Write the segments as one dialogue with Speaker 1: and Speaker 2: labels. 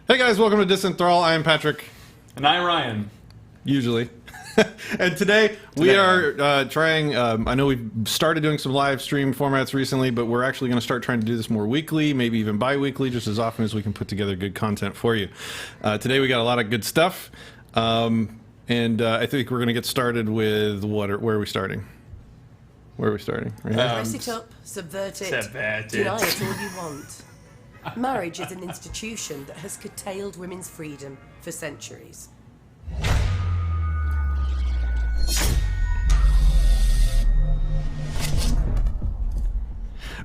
Speaker 1: Hey guys, welcome to Distant Thrall. I am Patrick.
Speaker 2: And I'm Ryan.
Speaker 1: Usually. And today we are trying, I know we've started doing some live stream formats recently, but we're actually going to start trying to do this more weekly, maybe even bi-weekly, just as often as we can put together good content for you. Today we got a lot of good stuff, and I think we're going to get started with where are we starting? Where are we starting? Right here?
Speaker 3: Dress it up, subvert it, deny it all you want. Marriage is an institution that has curtailed women's freedom for centuries.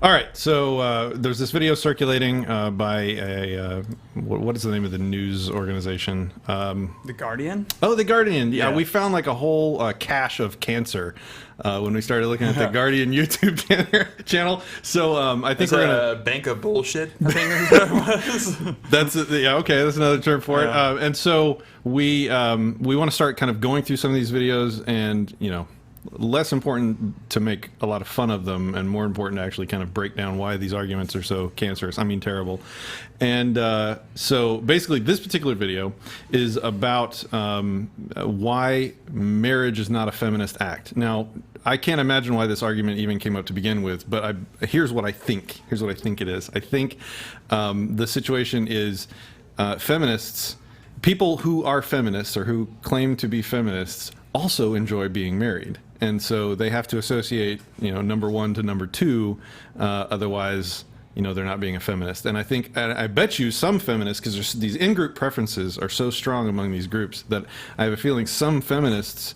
Speaker 1: All right, so there's this video circulating by a what is the name of the news organization?
Speaker 2: The Guardian?
Speaker 1: Oh, The Guardian. Yeah,
Speaker 2: Yeah.
Speaker 1: we found like a whole cache of cancer when we started looking at the Guardian YouTube channel. So I think
Speaker 2: It's
Speaker 1: we're gonna.
Speaker 2: a bank of bullshit, I think is what it was.
Speaker 1: That's yeah. Okay, that's another term for
Speaker 2: Yeah.
Speaker 1: it. And so we want to start kind of going through some of these videos, and less important to make a lot of fun of them, and more important to actually kind of break down why these arguments are so cancerous. I mean, terrible. And so basically, this particular video is about why marriage is not a feminist act. Now, I can't imagine why this argument even came up to begin with, but here's what I think. Here's what I think it is. I think the situation is feminists, people who are feminists or who claim to be feminists, also enjoy being married. And so they have to associate, number one to number two, otherwise, they're not being a feminist. And I bet you some feminists, because these in-group preferences are so strong among these groups, that I have a feeling some feminists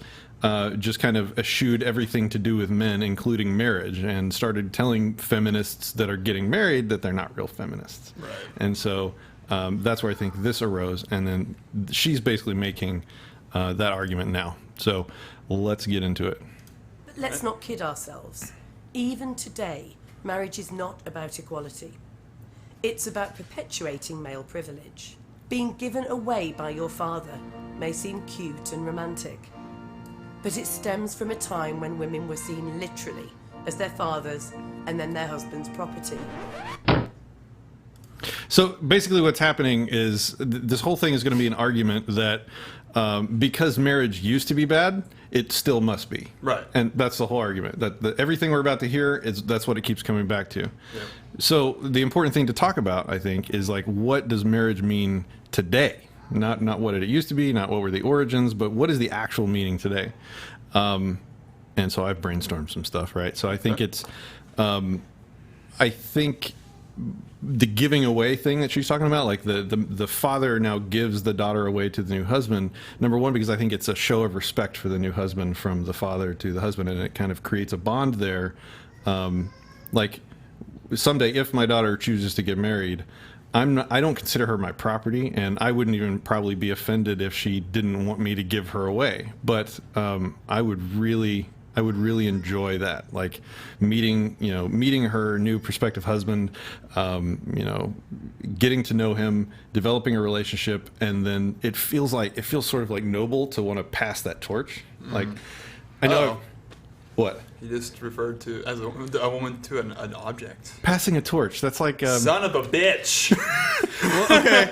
Speaker 1: just kind of eschewed everything to do with men, including marriage, and started telling feminists that are getting married that they're not real feminists.
Speaker 2: Right.
Speaker 1: And so that's where I think this arose. And then she's basically making that argument now. So let's get into it.
Speaker 3: But let's not kid ourselves. Even today, marriage is not about equality. It's about perpetuating male privilege. Being given away by your father may seem cute and romantic, but it stems from a time when women were seen literally as their father's and then their husband's property.
Speaker 1: So basically what's happening is this whole thing is going to be an argument that because marriage used to be bad, it still must be.
Speaker 2: Right.
Speaker 1: And that's the whole argument. That everything we're about to hear, that's what it keeps coming back to. Yep. So the important thing to talk about, I think, is like, what does marriage mean today? Not what it used to be, not what were the origins, but what is the actual meaning today? And so I've brainstormed some stuff, right? So I think it's, I think the giving away thing that she's talking about, like the father now gives the daughter away to the new husband, number one, because I think it's a show of respect for the new husband from the father to the husband, and it kind of creates a bond there. Like someday, if my daughter chooses to get married, I don't consider her my property, and I wouldn't even probably be offended if she didn't want me to give her away. But I would really enjoy that, like meeting her new prospective husband, getting to know him, developing a relationship, and then it feels sort of like noble to want to pass that torch. Like, I know. What?
Speaker 2: He just referred to as a woman to an object.
Speaker 1: Passing a torch. That's like
Speaker 2: Son of a bitch.
Speaker 1: Well, okay.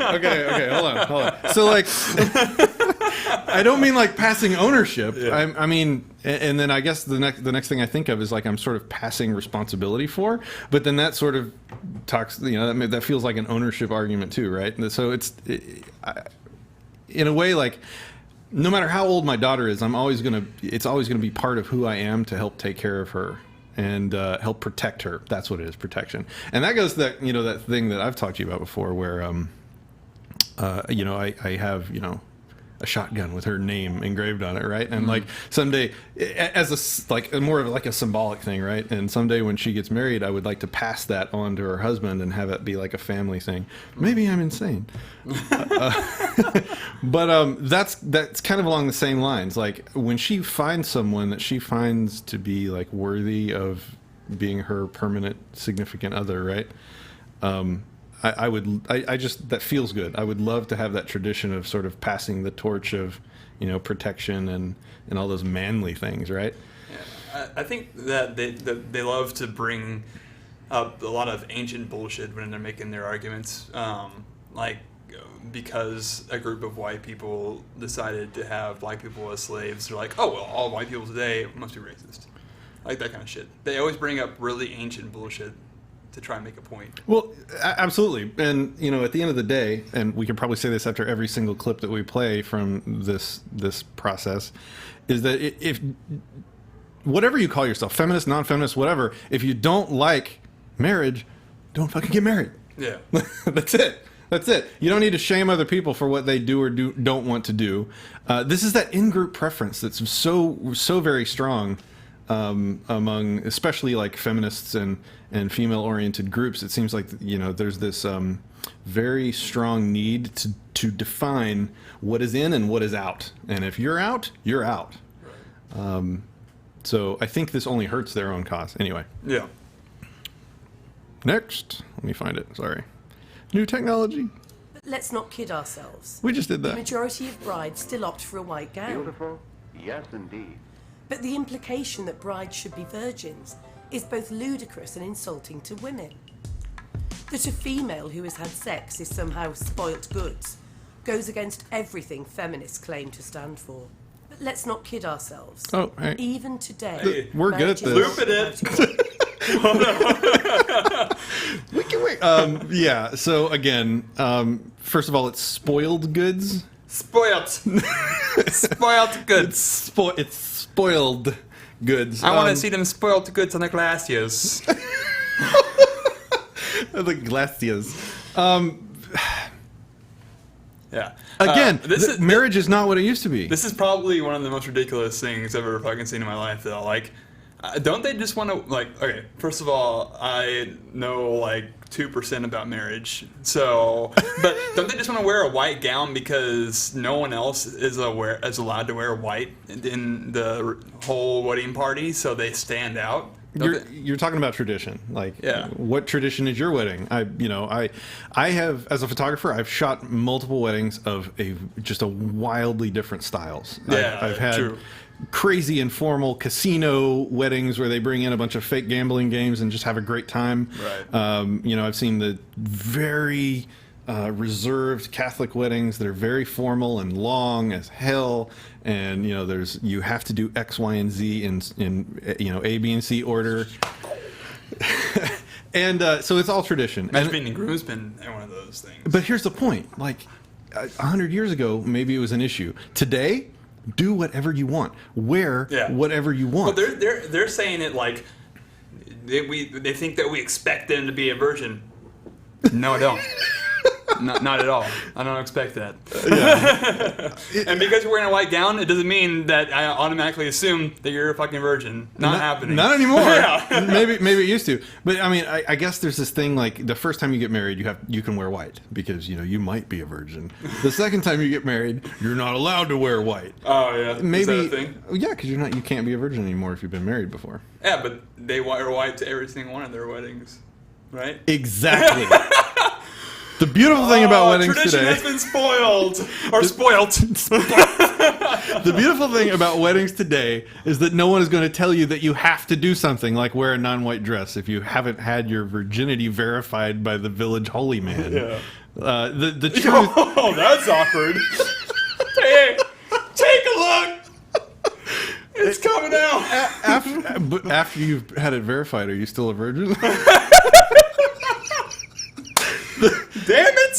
Speaker 1: Hold on. So like, I don't mean like passing ownership. Yeah. I mean, and then I guess the next thing I think of is like I'm sort of passing responsibility for. But then that sort of talks. That feels like an ownership argument too, right? And so it's in a way like, no matter how old my daughter is, it's always gonna be part of who I am to help take care of her and help protect her. That's what it is, protection. And that goes to that that thing that I've talked to you about before, where I have a shotgun with her name engraved on it, right? And like someday, as more of like a symbolic thing, right? And someday when she gets married, I would like to pass that on to her husband and have it be like a family thing. Maybe I'm insane, but that's kind of along the same lines. Like when she finds someone that she finds to be like worthy of being her permanent significant other, right? I just, that feels good. I would love to have that tradition of sort of passing the torch of, protection and all those manly things, right?
Speaker 2: Yeah, I think that they love to bring up a lot of ancient bullshit when they're making their arguments. Like because a group of white people decided to have black people as slaves, they're like, oh, well, all white people today must be racist. Like that kind of shit. They always bring up really ancient bullshit to try and make a point.
Speaker 1: Well, absolutely. And, at the end of the day, and we could probably say this after every single clip that we play from this process, is that if whatever you call yourself, feminist, non-feminist, whatever, if you don't like marriage, don't fucking get married.
Speaker 2: Yeah.
Speaker 1: That's it. That's it. You don't need to shame other people for what they do or don't want to do. This is that in-group preference that's so very strong among especially like feminists and female-oriented groups. It seems like there's this very strong need to define what is in and what is out. And if you're out, you're out. Right. So I think this only hurts their own cause. Anyway.
Speaker 2: Yeah.
Speaker 1: Next, let me find it. Sorry. New technology.
Speaker 3: But let's not kid ourselves.
Speaker 1: We just did
Speaker 3: The
Speaker 1: that.
Speaker 3: majority of brides still opt for a white gown.
Speaker 4: Beautiful? Yes, indeed.
Speaker 3: But the implication that brides should be virgins is both ludicrous and insulting to women. That a female who has had sex is somehow spoilt goods goes against everything feminists claim to stand for. But let's not kid ourselves.
Speaker 1: Oh, hey.
Speaker 3: Even today,
Speaker 2: Hey,
Speaker 1: we're good at
Speaker 3: marriage
Speaker 1: this.
Speaker 3: is not
Speaker 2: Loop it
Speaker 3: about
Speaker 1: We can wait. Yeah. So again, first of all, it's spoiled goods.
Speaker 2: Spoiled. Spoiled goods.
Speaker 1: It's spoiled goods.
Speaker 2: I want to see them spoiled goods on the glaciers.
Speaker 1: the glaciers.
Speaker 2: Yeah.
Speaker 1: Again, marriage is not what it used to be.
Speaker 2: This is probably one of the most ridiculous things I've ever fucking seen in my life, though. Like, don't they just want to, like, okay, first of all, I know, like, 2% about marriage. So, but don't they just want to wear a white gown because no one else is allowed to wear white in the whole wedding party, so they stand out?
Speaker 1: You're talking about tradition. Like,
Speaker 2: Yeah.
Speaker 1: what tradition is your wedding? I have, as a photographer, I've shot multiple weddings of just a wildly different styles.
Speaker 2: Yeah,
Speaker 1: I've had
Speaker 2: true.
Speaker 1: crazy informal casino weddings where they bring in a bunch of fake gambling games and just have a great time.
Speaker 2: Right.
Speaker 1: I've seen the very reserved Catholic weddings that are very formal and long as hell, and you have to do X, Y, and Z in A, B, and C order. And so it's all tradition.
Speaker 2: Imagine being a groomsman at one of those things.
Speaker 1: But here's the point: like 100 years ago, maybe it was an issue. Today, do whatever you want, wear whatever you want.
Speaker 2: Well, they're saying it like they think that we expect them to be a virgin. No, I don't. Not at all. I don't expect that. Yeah. And because you're wearing a white gown, it doesn't mean that I automatically assume that you're a fucking virgin. Not happening.
Speaker 1: Not anymore.
Speaker 2: Yeah.
Speaker 1: maybe it used to. But I mean, I guess there's this thing like the first time you get married, you can wear white because you might be a virgin. The second time you get married, you're not allowed to wear white.
Speaker 2: Oh yeah.
Speaker 1: Maybe.
Speaker 2: Is that a thing?
Speaker 1: Yeah, because you can't be a virgin anymore if you've been married before.
Speaker 2: Yeah, but they wear white to every single one of their weddings, right?
Speaker 1: Exactly. The beautiful thing about weddings
Speaker 2: tradition
Speaker 1: today.
Speaker 2: has been spoiled or spoilt.
Speaker 1: The beautiful thing about weddings today is that no one is going to tell you that you have to do something like wear a non-white dress if you haven't had your virginity verified by the village holy man.
Speaker 2: Yeah.
Speaker 1: The truth.
Speaker 2: Oh, that's awkward. Hey, take a look. It's coming out.
Speaker 1: After you've had it verified, are you still a virgin?
Speaker 2: Damn it!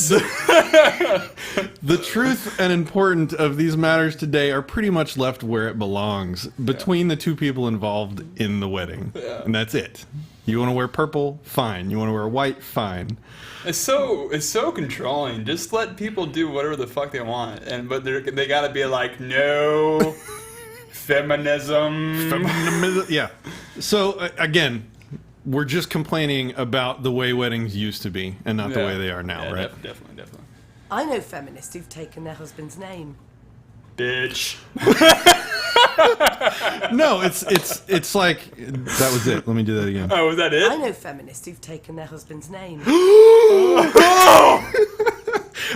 Speaker 1: The truth and importance of these matters today are pretty much left where it belongs, between the two people involved in the wedding.
Speaker 2: Yeah.
Speaker 1: And that's it. You want to wear purple? Fine. You want to wear white? Fine.
Speaker 2: It's so controlling. Just let people do whatever the fuck they want, but they gotta be like, no, feminism.
Speaker 1: Yeah. So, again, we're just complaining about the way weddings used to be and not the way they are now, right?
Speaker 2: Definitely.
Speaker 3: I know feminists who've taken their husband's name.
Speaker 2: Bitch.
Speaker 1: No, it's like that was it. Let me do that again.
Speaker 2: Oh, was that
Speaker 3: I
Speaker 2: it?
Speaker 3: know feminists who've taken their husband's name.
Speaker 1: Oh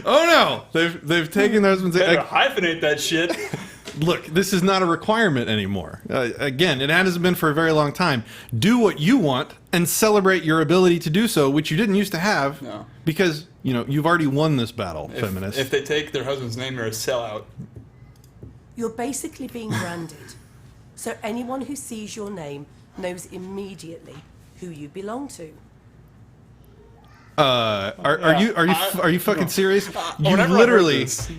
Speaker 1: no! They've taken their husband's.
Speaker 2: Better hyphenate that shit.
Speaker 1: look, this is not a requirement anymore. Again, it hasn't been for a very long time. Do what you want and celebrate your ability to do so, which you didn't used to have, because you've already won this battle, feminists.
Speaker 2: If they take their husband's name, they're a sellout.
Speaker 3: You're basically being branded, so anyone who sees your name knows immediately who you belong to.
Speaker 1: Are you fucking serious? You
Speaker 2: whenever I heard
Speaker 1: literally
Speaker 2: this-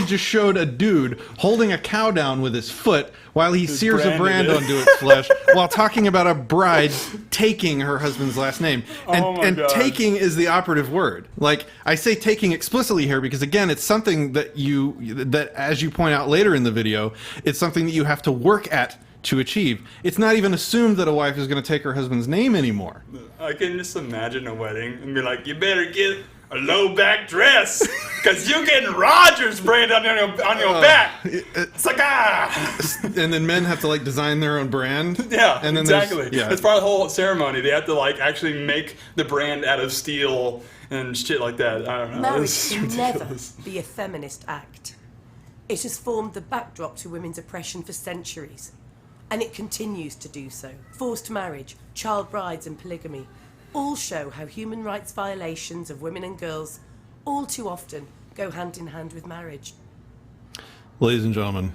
Speaker 1: just showed a dude holding a cow down with his foot while he sears a
Speaker 2: branded
Speaker 1: brand
Speaker 2: it.
Speaker 1: onto its flesh while talking about a bride taking her husband's last name. And,
Speaker 2: Oh my
Speaker 1: and
Speaker 2: God.
Speaker 1: taking is the operative word. Like, I say taking explicitly here because, again, it's something that as you point out later in the video, it's something that you have to work at to achieve. It's not even assumed that a wife is going to take her husband's name anymore.
Speaker 2: I can just imagine a wedding and be like, you better get a low back dress because you're getting Rogers brand on your back. It's like,
Speaker 1: And then men have to like design their own brand.
Speaker 2: Yeah,
Speaker 1: and then
Speaker 2: exactly.
Speaker 1: Yeah.
Speaker 2: It's part of the whole ceremony. They have to like actually make the brand out of steel and shit like that. I don't know.
Speaker 3: Marriage
Speaker 2: It's
Speaker 3: can never
Speaker 2: ridiculous.
Speaker 3: be a feminist act. It has formed the backdrop to women's oppression for centuries, and it continues to do so. Forced marriage, child brides and polygamy all show how human rights violations of women and girls all too often go hand in hand with marriage.
Speaker 1: Ladies and gentlemen,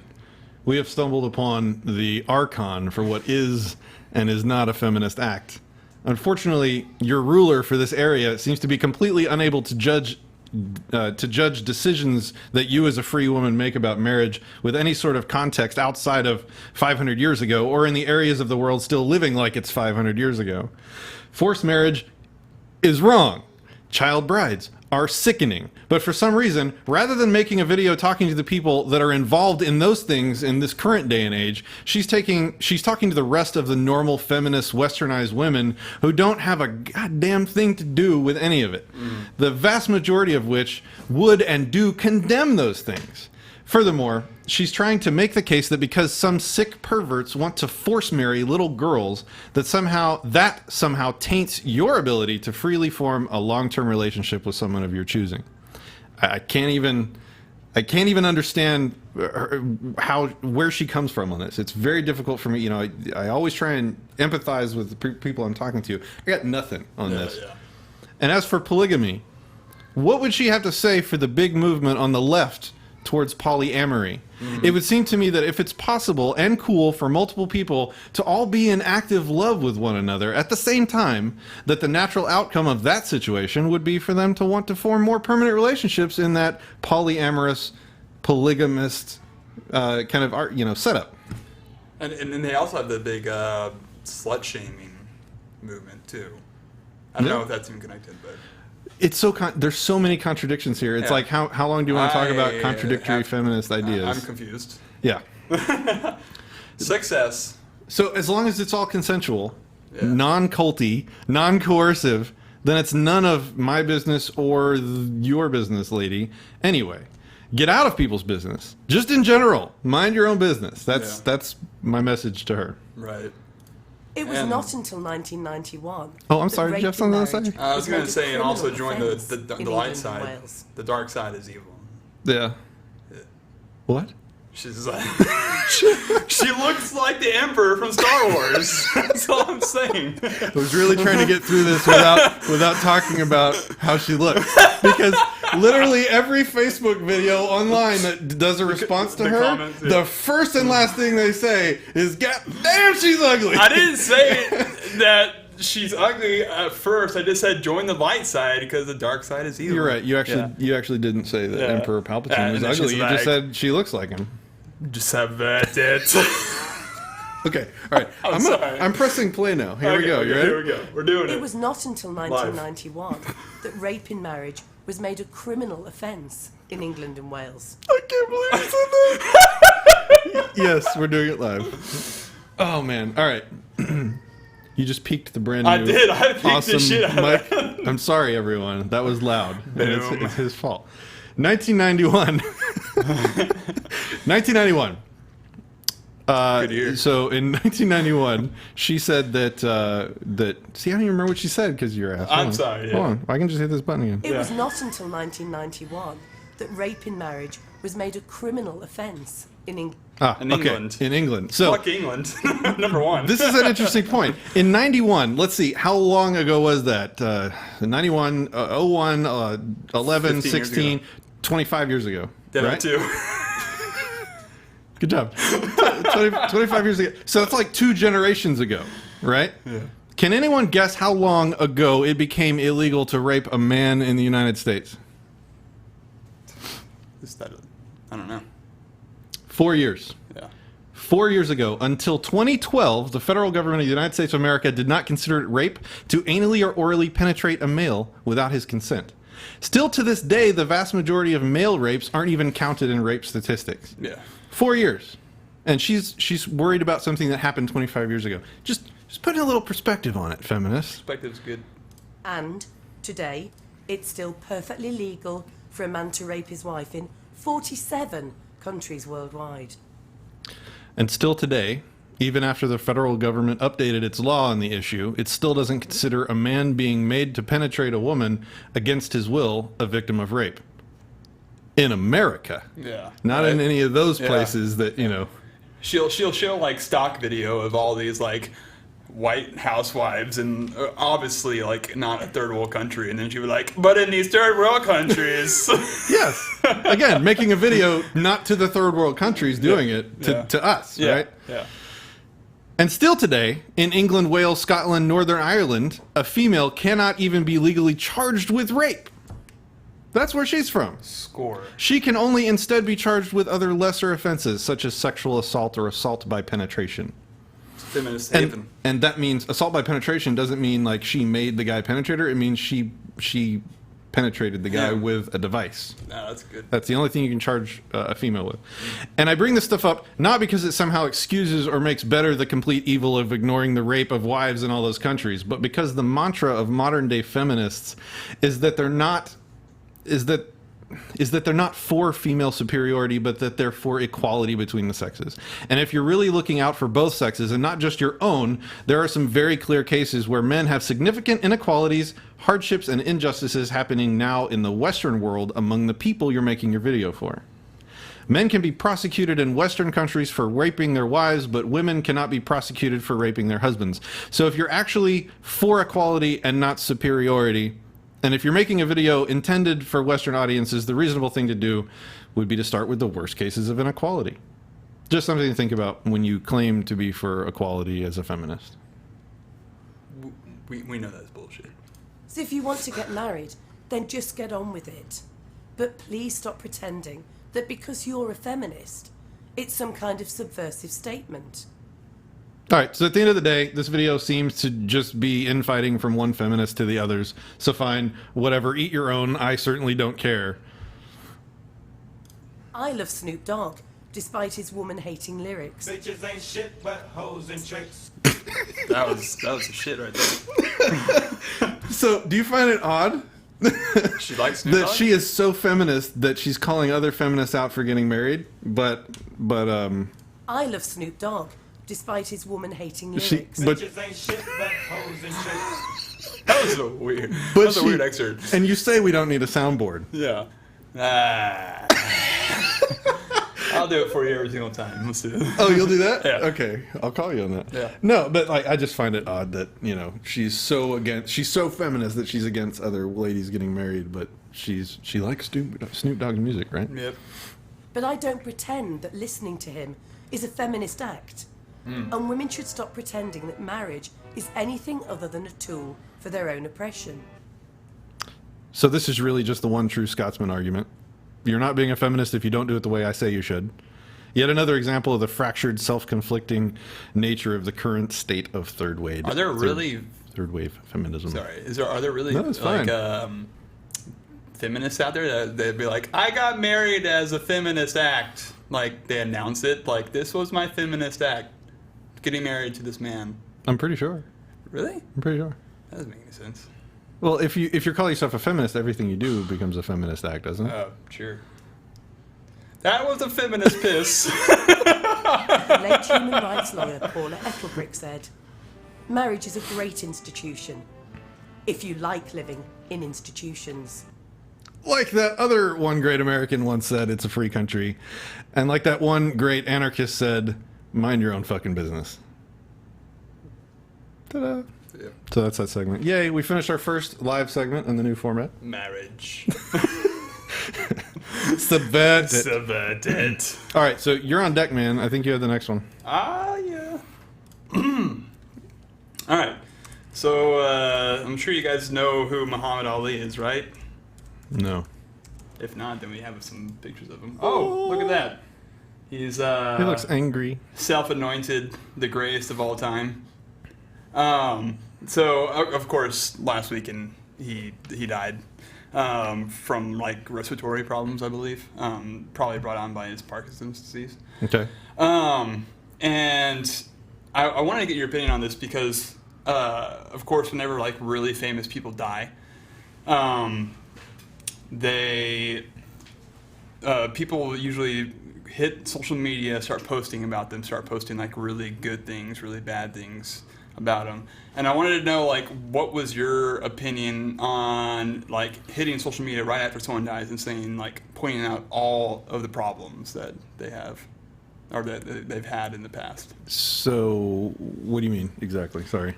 Speaker 1: we have stumbled upon the archon for what is and is not a feminist act. Unfortunately, your ruler for this area seems to be completely unable to judge decisions that you as a free woman make about marriage with any sort of context outside of 500 years ago or in the areas of the world still living like it's 500 years ago. Forced marriage is wrong. Child brides are sickening. But for some reason, rather than making a video talking to the people that are involved in those things in this current day and age, she's talking to the rest of the normal feminist westernized women who don't have a goddamn thing to do with any of it. The vast majority of which would and do condemn those things. Furthermore, she's trying to make the case that because some sick perverts want to force marry little girls, that somehow taints your ability to freely form a long-term relationship with someone of your choosing. I can't even understand where she comes from on this. It's very difficult for me. I always try and empathize with the people I'm talking to. I got nothing on this.
Speaker 2: Yeah.
Speaker 1: And as for polygamy, what would she have to say for the big movement on the left towards polyamory? It would seem to me that if it's possible and cool for multiple people to all be in active love with one another at the same time, that the natural outcome of that situation would be for them to want to form more permanent relationships in that polyamorous, polygamist kind of setup.
Speaker 2: And they also have the big slut shaming movement too. I don't know if that's even connected, but
Speaker 1: It's so there's so many contradictions here. It's like how long do you want to talk about contradictory feminist ideas?
Speaker 2: I'm confused.
Speaker 1: Yeah.
Speaker 2: Success.
Speaker 1: So as long as it's all consensual, non-culty, non-coercive, then it's none of my business or your business, lady. Anyway, get out of people's business. Just in general, mind your own business. That's my message to her.
Speaker 2: Right.
Speaker 3: It was not until 1991.
Speaker 1: Oh, I'm
Speaker 3: that
Speaker 1: sorry, did you have
Speaker 3: rape
Speaker 1: something
Speaker 3: in
Speaker 1: to say?
Speaker 3: marriage
Speaker 2: I was going
Speaker 3: made
Speaker 2: to
Speaker 3: a
Speaker 2: say, and also
Speaker 3: criminal
Speaker 2: join
Speaker 3: offence
Speaker 2: the
Speaker 3: in
Speaker 2: light
Speaker 3: England and
Speaker 2: side.
Speaker 3: Wales.
Speaker 2: The dark side is evil.
Speaker 1: Yeah.
Speaker 2: What? She's like, she looks like the Emperor from Star Wars. That's all I'm saying.
Speaker 1: I was really trying to get through this without talking about how she looks, because literally every Facebook video online that does a response to
Speaker 2: the
Speaker 1: her,
Speaker 2: comments,
Speaker 1: the first and last thing they say is, "God damn, she's ugly."
Speaker 2: I didn't say that she's ugly at first. I just said join the light side because the dark side is evil.
Speaker 1: You're right. You actually didn't say that Emperor Palpatine was
Speaker 2: and then
Speaker 1: ugly.
Speaker 2: she's
Speaker 1: You
Speaker 2: like,
Speaker 1: just said she looks like him.
Speaker 2: Just have that.
Speaker 1: Okay. All right.
Speaker 2: sorry.
Speaker 1: I'm pressing play now. Here we go. You ready?
Speaker 2: Here we go. We're doing it.
Speaker 3: It was not until 1991 that rape in marriage was made a criminal offence in England and Wales.
Speaker 1: I can't believe you said that. Yes, we're doing it live. Oh man! All right, you just peaked the brand new.
Speaker 2: I did. I peaked
Speaker 1: awesome
Speaker 2: the shit out
Speaker 1: mic.
Speaker 2: of that.
Speaker 1: I'm sorry, everyone. That was loud. And
Speaker 2: Boom.
Speaker 1: it's his fault. 1991. 1991.
Speaker 2: Good year.
Speaker 1: So in 1991, she said that see, I don't even remember what she said because you're asking.
Speaker 2: I'm sorry, yeah.
Speaker 1: Hold on, I can just hit this button again.
Speaker 3: It was not until 1991 that rape in marriage was made a criminal offence in England.
Speaker 2: In England.
Speaker 1: In England. So
Speaker 2: Fuck England. Number one.
Speaker 1: this is an interesting point. In 91, let's see, how long ago was that? 91, 01, 11,
Speaker 2: 15 years
Speaker 1: 16,
Speaker 2: ago.
Speaker 1: 25 years ago.
Speaker 2: Did
Speaker 1: right?
Speaker 2: I too?
Speaker 1: Good job. 25 years ago. So it's like 2 generations ago, right?
Speaker 2: Yeah.
Speaker 1: Can anyone guess how long ago it became illegal to rape a man in the United States?
Speaker 2: I don't know.
Speaker 1: 4 years.
Speaker 2: Yeah.
Speaker 1: 4 years ago, until 2012, the federal government of the United States of America did not consider it rape to anally or orally penetrate a male without his consent. Still to this day, the vast majority of male rapes aren't even counted in rape statistics.
Speaker 2: Yeah.
Speaker 1: 4 years. And she's worried about something that happened 25 years ago. Just putting a little perspective on it, feminists.
Speaker 2: Perspective's good.
Speaker 3: And today, it's still perfectly legal for a man to rape his wife in 47 countries worldwide.
Speaker 1: And still today, even after the federal government updated its law on the issue, it still doesn't consider a man being made to penetrate a woman against his will a victim of rape. In America.
Speaker 2: Yeah.
Speaker 1: Not
Speaker 2: Right?
Speaker 1: in any of those
Speaker 2: Yeah.
Speaker 1: places that, you know.
Speaker 2: She'll show like stock video of all these like white housewives and obviously like not a third world country, and then she was like, but in these third world countries.
Speaker 1: Yes. Again, making a video not to the third world countries, doing it to us,
Speaker 2: Yeah.
Speaker 1: right?
Speaker 2: Yeah.
Speaker 1: And still today, in England, Wales, Scotland, Northern Ireland, a female cannot even be legally charged with rape. That's where she's from.
Speaker 2: Score.
Speaker 1: She can only instead be charged with other lesser offenses, such as sexual assault or assault by penetration.
Speaker 2: Feminist haven.
Speaker 1: And that means assault by penetration doesn't mean like she made the guy penetrate her. It means she penetrated the guy
Speaker 2: Yeah.
Speaker 1: with a device.
Speaker 2: No, that's good.
Speaker 1: That's the only thing you can charge a female with. And I bring this stuff up not because it somehow excuses or makes better the complete evil of ignoring the rape of wives in all those countries, but because the mantra of modern day feminists is that they're not for female superiority, but that they're for equality between the sexes. And if you're really looking out for both sexes and not just your own, there are some very clear cases where men have significant inequalities, hardships, and injustices happening now in the Western world among the people you're making your video for. Men can be prosecuted in Western countries for raping their wives, but women cannot be prosecuted for raping their husbands. So if you're actually for equality and not superiority, and if you're making a video intended for Western audiences, the reasonable thing to do would be to start with the worst cases of inequality. Just something to think about when you claim to be for equality as a feminist.
Speaker 2: We know that's bullshit.
Speaker 3: So if you want to get married, then just get on with it. But please stop pretending that because you're a feminist, it's some kind of subversive statement.
Speaker 1: All right, so at the end of the day, this video seems to just be infighting from one feminist to the others. So fine, whatever, eat your own. I certainly don't care.
Speaker 3: I love Snoop Dogg, despite his woman-hating lyrics.
Speaker 5: Bitches ain't shit but hoes and tricks.
Speaker 2: That was the shit right there.
Speaker 1: So, do you find it odd
Speaker 2: She likes Snoop
Speaker 1: that
Speaker 2: Dogg?
Speaker 1: she is so feminist that she's calling other feminists out for getting married? But
Speaker 3: I love Snoop Dogg, despite his woman-hating
Speaker 1: she,
Speaker 3: lyrics.
Speaker 1: but
Speaker 5: Bitches ain't shit but hoes and tricks.
Speaker 2: That was a weird.
Speaker 1: But
Speaker 2: That was a
Speaker 1: she-
Speaker 2: weird excerpt.
Speaker 1: and you say we don't need a soundboard.
Speaker 2: Yeah. I'll do it for you every single time. Let's do it.
Speaker 1: Oh, you'll do that?
Speaker 2: Yeah.
Speaker 1: Okay, I'll call you on that.
Speaker 2: Yeah.
Speaker 1: No, but like I just find it odd that, you know, she's so feminist that she's against other ladies getting married, but she likes Snoop Dogg's music, right?
Speaker 2: Yep.
Speaker 3: But I don't pretend that listening to him is a feminist act. And women should stop pretending that marriage is anything other than a tool for their own oppression.
Speaker 1: So this is really just the one true Scotsman argument. You're not being a feminist if you don't do it the way I say you should. Yet another example of the fractured, self-conflicting nature of the current state of third wave.
Speaker 2: Are there really?
Speaker 1: third wave feminism?
Speaker 2: Sorry. Are there really
Speaker 1: No, it's
Speaker 2: like
Speaker 1: fine.
Speaker 2: feminists out there that they'd be like, I got married as a feminist act. Like they announce it, like this was my feminist act, getting married to this man.
Speaker 1: I'm pretty sure.
Speaker 2: Really?
Speaker 1: I'm pretty sure.
Speaker 2: That doesn't make any sense.
Speaker 1: Well, if you're calling yourself a feminist, everything you do becomes a feminist act, doesn't it?
Speaker 2: Oh, sure. That was a feminist piss.
Speaker 3: Late human rights lawyer Paula Ethelbrick said, "Marriage is a great institution, if you like living in institutions."
Speaker 1: like that other one great American once said, it's a free country. And like that one great anarchist said, mind your own fucking business. Ta-da.
Speaker 2: Yeah.
Speaker 1: So that's that segment. Yay, we finished our first live segment in the new format.
Speaker 2: Marriage.
Speaker 1: Subvert it.
Speaker 2: it.
Speaker 1: All right, so you're on deck, man. I think you have the next one.
Speaker 2: Yeah. All right. So I'm sure you guys know who Muhammad Ali is, right?
Speaker 1: No.
Speaker 2: If not, then we have some pictures of him. Oh, look at that. He's
Speaker 1: He looks angry.
Speaker 2: self-anointed the greatest of all time. So of course last weekend he died from like respiratory problems, I believe, probably brought on by his Parkinson's disease.
Speaker 1: Okay.
Speaker 2: And I wanted to get your opinion on this because of course whenever like really famous people die, people usually hit social media, start posting about them, start posting like really good things, really bad things about them. And I wanted to know, like, what was your opinion on like hitting social media right after someone dies and saying, like, pointing out all of the problems that they have or that they've had in the past.
Speaker 1: So what do you mean exactly? Sorry.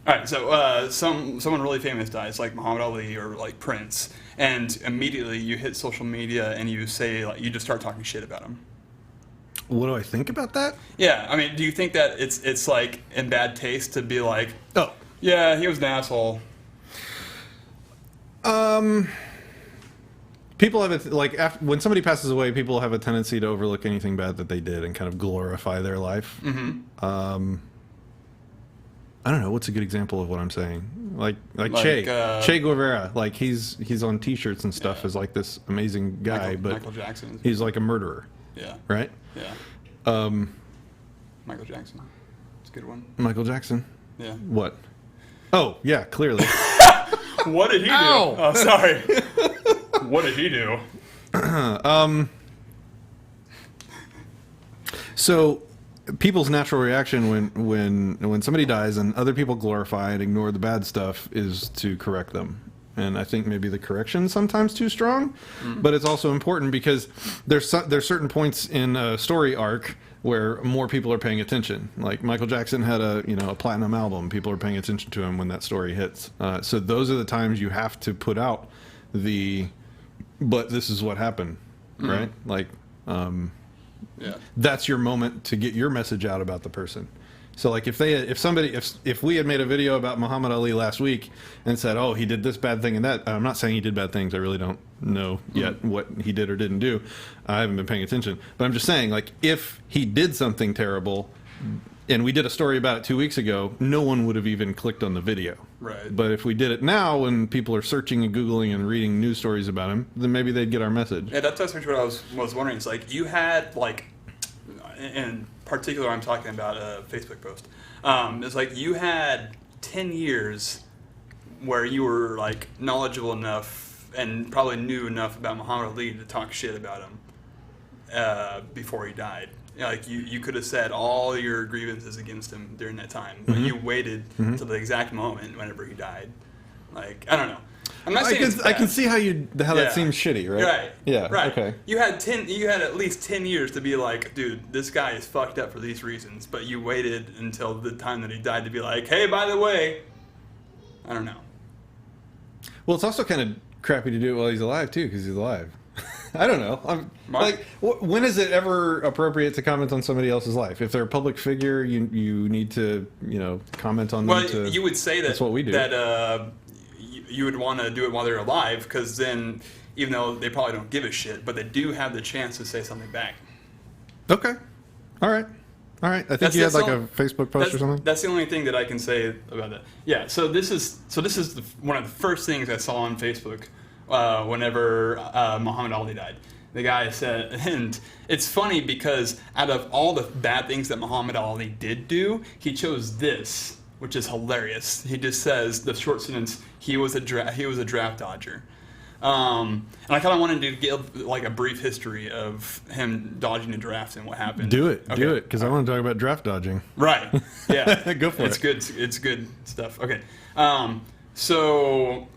Speaker 2: All right, so someone really famous dies, like Muhammad Ali or like Prince, and immediately you hit social media and you say, like, you just start talking shit about him.
Speaker 1: What do I think about that?
Speaker 2: Yeah, I mean, do you think that it's like in bad taste to be like,
Speaker 1: Oh.
Speaker 2: yeah, he was an asshole?
Speaker 1: People have when somebody passes away, people have a tendency to overlook anything bad that they did and kind of glorify their life.
Speaker 2: Mm-hmm.
Speaker 1: I don't know. What's a good example of what I'm saying? Like Che Guevara. Like he's on T-shirts and stuff as like this amazing guy, but
Speaker 2: Michael Jackson.
Speaker 1: he's like a murderer.
Speaker 2: Yeah.
Speaker 1: Right.
Speaker 2: Yeah. Michael Jackson. It's a good one.
Speaker 1: Michael Jackson.
Speaker 2: Yeah.
Speaker 1: What? Oh yeah, clearly.
Speaker 2: What did he do?
Speaker 1: Ow!
Speaker 2: Oh, sorry. What did he do?
Speaker 1: So people's natural reaction when somebody dies and other people glorify and ignore the bad stuff is to correct them. And I think maybe the correction's sometimes too strong, but it's also important because there's certain points in a story arc where more people are paying attention. Like Michael Jackson had a platinum album. People are paying attention to him when that story hits. So those are the times you have to put out but this is what happened, right? Like,
Speaker 2: Yeah.
Speaker 1: that's your moment to get your message out about the person. So like if we had made a video about Muhammad Ali last week and said, oh, he did this bad thing and that, I'm not saying he did bad things. I really don't know yet what he did or didn't do. I haven't been paying attention. But I'm just saying, like, if he did something terrible and we did a story about it 2 weeks ago, no one would have even clicked on the video.
Speaker 2: Right.
Speaker 1: But if we did it now when people are searching and Googling and reading news stories about him, then maybe they'd get our message.
Speaker 2: Yeah, that's what I was wondering. It's like you had, like, in particular, I'm talking about a Facebook post. It's like you had 10 years where you were like knowledgeable enough and probably knew enough about Muhammad Ali to talk shit about him before he died. Like you could have said all your grievances against him during that time, but you waited till the exact moment whenever he died. Like, I don't know. I'm not saying it's bad.
Speaker 1: I can see how that seems shitty, right?
Speaker 2: Right.
Speaker 1: Yeah.
Speaker 2: Right.
Speaker 1: Okay.
Speaker 2: You had at least 10 years to be like, dude, this guy is fucked up for these reasons, but you waited until the time that he died to be like, hey, by the way, I don't know.
Speaker 1: Well, it's also kind of crappy to do it while he's alive too, because he's alive. I don't know. When is it ever appropriate to comment on somebody else's life? If they're a public figure, you need to comment on them.
Speaker 2: Well, you would say that
Speaker 1: that's what we do.
Speaker 2: That you would want to do it while they're alive, because then, even though they probably don't give a shit, but they do have the chance to say something back.
Speaker 1: Okay. All right. I think you had like a Facebook post or something.
Speaker 2: That's the only thing that I can say about that. Yeah. So this is one of the first things I saw on Facebook whenever Muhammad Ali died. The guy said, and it's funny because out of all the bad things that Muhammad Ali did do, he chose this, which is hilarious. He just says the short sentence, he was a draft dodger. And I kind of wanted to give like a brief history of him dodging a draft and what happened.
Speaker 1: Do it, because I want to talk about draft dodging.
Speaker 2: Right. Yeah.
Speaker 1: Go for it.
Speaker 2: It's good. It's good stuff. Okay. So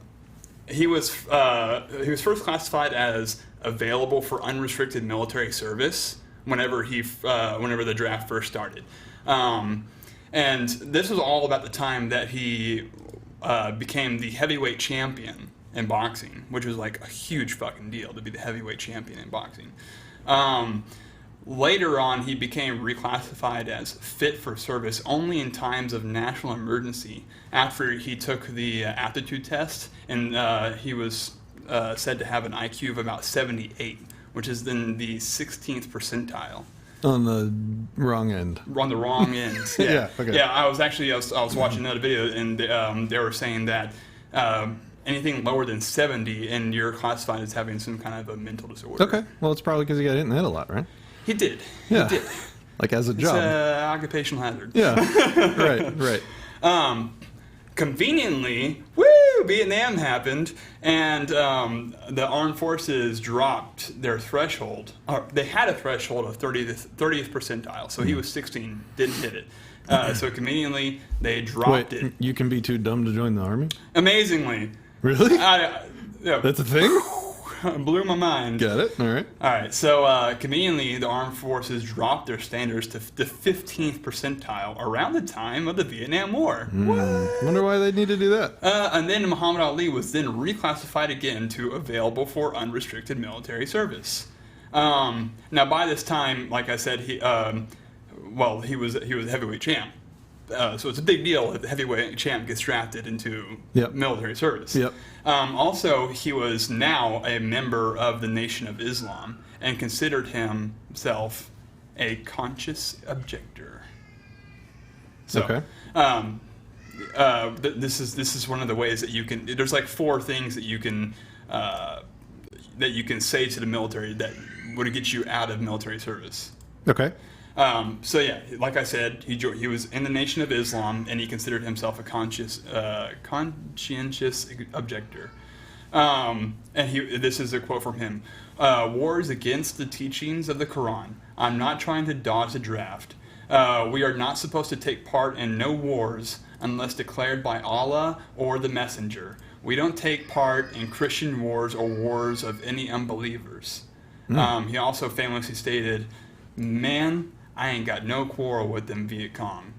Speaker 2: he was first classified as available for unrestricted military service whenever the draft first started. And this was all about the time that he became the heavyweight champion in boxing, which was like a huge fucking deal to be the heavyweight champion in boxing. Later on, he became reclassified as fit for service only in times of national emergency after he took the aptitude test, and he was said to have an IQ of about 78, which is in the 16th percentile.
Speaker 1: On the wrong end.
Speaker 2: On the wrong end. Yeah.
Speaker 1: Yeah, okay.
Speaker 2: Yeah, I was watching another video, and they were saying that anything lower than 70, and you're classified as having some kind of a mental disorder.
Speaker 1: Okay. Well, it's probably because he got hit in the head a lot, right?
Speaker 2: He did.
Speaker 1: Yeah.
Speaker 2: He did.
Speaker 1: Like as a
Speaker 2: It's
Speaker 1: job.
Speaker 2: occupational hazard.
Speaker 1: Yeah. Right.
Speaker 2: Conveniently, Vietnam happened, and the armed forces dropped their threshold. They had a threshold of 30th percentile, so he was 16, didn't hit it. So conveniently, they dropped
Speaker 1: Wait,
Speaker 2: it.
Speaker 1: you can be too dumb to join the army?
Speaker 2: Amazingly.
Speaker 1: Really?
Speaker 2: Yeah,
Speaker 1: That's a thing?
Speaker 2: blew my mind.
Speaker 1: Got it. All right.
Speaker 2: All right, so conveniently, the armed forces dropped their standards to the 15th percentile around the time of the Vietnam War.
Speaker 1: Wonder why they need to do that.
Speaker 2: And then Muhammad Ali was then reclassified again to available for unrestricted military service. Now, by this time, like I said, he was a heavyweight champ. So it's a big deal if the heavyweight champ gets drafted into
Speaker 1: Yep.
Speaker 2: military service.
Speaker 1: Yep.
Speaker 2: Also, he was now a member of the Nation of Islam and considered himself a conscious objector. So,
Speaker 1: Okay.
Speaker 2: This is one of the ways that you can. There's like 4 things that you can say to the military that would get you out of military service.
Speaker 1: Okay.
Speaker 2: So yeah, like I said, he was in the Nation of Islam, and he considered himself a conscientious objector. And this is a quote from him: "War is against the teachings of the Quran. I'm not trying to dodge the draft. We are not supposed to take part in no wars unless declared by Allah or the Messenger. We don't take part in Christian wars or wars of any unbelievers." He also famously stated, "Man, I ain't got no quarrel with them Viet Cong."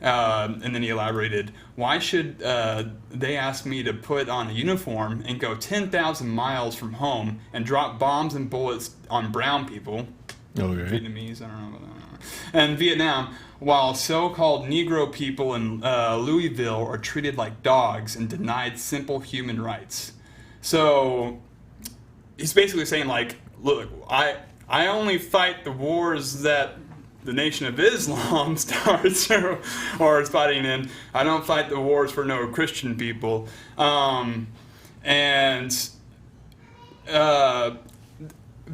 Speaker 2: And then he elaborated, "Why should they ask me to put on a uniform and go 10,000 miles from home and drop bombs and bullets on brown people?"
Speaker 1: Okay.
Speaker 2: Vietnamese, I don't know about that. And Vietnam, while so-called Negro people in Louisville are treated like dogs and denied simple human rights. So he's basically saying, like, look, I only fight the wars that the Nation of Islam starts or is fighting in. I don't fight the wars for no Christian people.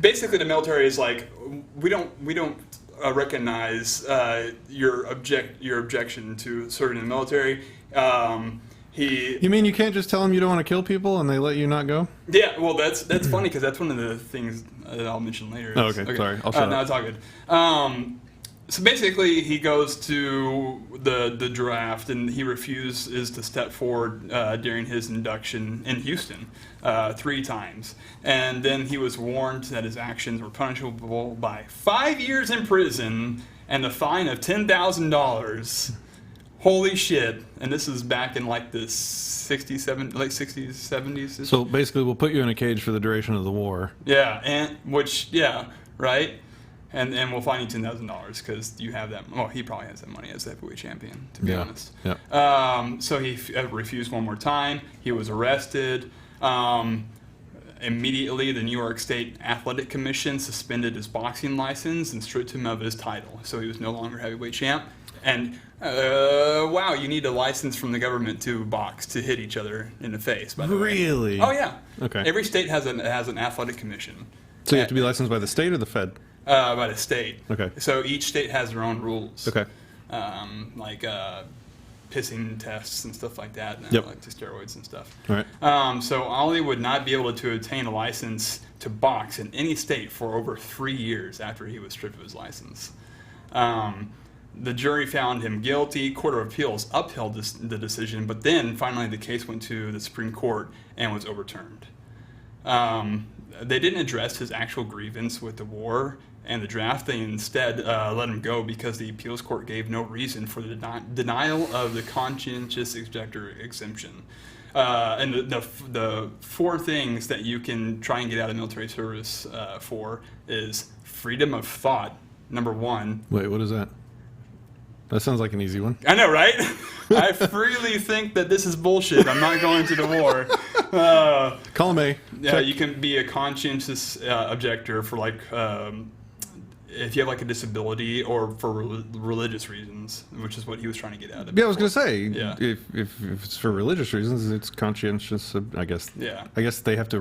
Speaker 2: Basically, the military is like, we don't recognize your objection to serving in the military.
Speaker 1: You mean you can't just tell them you don't want to kill people and they let you not go?
Speaker 2: Yeah, well, that's funny because that's one of the things that I'll mention later.
Speaker 1: Oh, okay. Sorry. I'll shut
Speaker 2: No,
Speaker 1: up.
Speaker 2: it's all good. So basically, he goes to the draft and he refuses to step forward during his induction in Houston 3 times. And then he was warned that his actions were punishable by 5 years in prison and a fine of $10,000. Holy shit. And this is back in like the late 60s, 70s.
Speaker 1: So basically, we'll put you in a cage for the duration of the war.
Speaker 2: Yeah, right? And we'll fine you $10,000 because you have that. Well, he probably has that money as the heavyweight champion, to be honest.
Speaker 1: Yeah.
Speaker 2: So he refused one more time. He was arrested. Immediately, the New York State Athletic Commission suspended his boxing license and stripped him of his title. So he was no longer heavyweight champ. And wow, you need a license from the government to box, to hit each other in the face. By the way.
Speaker 1: Really?
Speaker 2: Oh yeah.
Speaker 1: Okay.
Speaker 2: Every state has an athletic commission.
Speaker 1: So you have to be licensed by the state or the Fed?
Speaker 2: By the state.
Speaker 1: Okay.
Speaker 2: So each state has their own rules.
Speaker 1: Okay.
Speaker 2: Like pissing tests and stuff like that. And
Speaker 1: Yep.
Speaker 2: like to steroids and stuff.
Speaker 1: All right.
Speaker 2: So Ali would not be able to obtain a license to box in any state for over 3 years after he was stripped of his license. The jury found him guilty. Court of Appeals upheld the decision, but then finally the case went to the Supreme Court and was overturned. They didn't address his actual grievance with the war and the draft. They instead let him go because the appeals court gave no reason for the denial of the conscientious objector exemption. And the four things that you can try and get out of military service for is freedom of thought, number one.
Speaker 1: Wait, what is that? That sounds like an easy one.
Speaker 2: I know, right? I freely think that this is bullshit. I'm not going to the war.
Speaker 1: Column A.
Speaker 2: Yeah,
Speaker 1: Check.
Speaker 2: you can be a conscientious objector for like if you have like a disability or for religious reasons, which is what he was trying to get at.
Speaker 1: Yeah, I was gonna say.
Speaker 2: Yeah.
Speaker 1: If it's for religious reasons, it's conscientious. I guess.
Speaker 2: Yeah.
Speaker 1: I guess they have to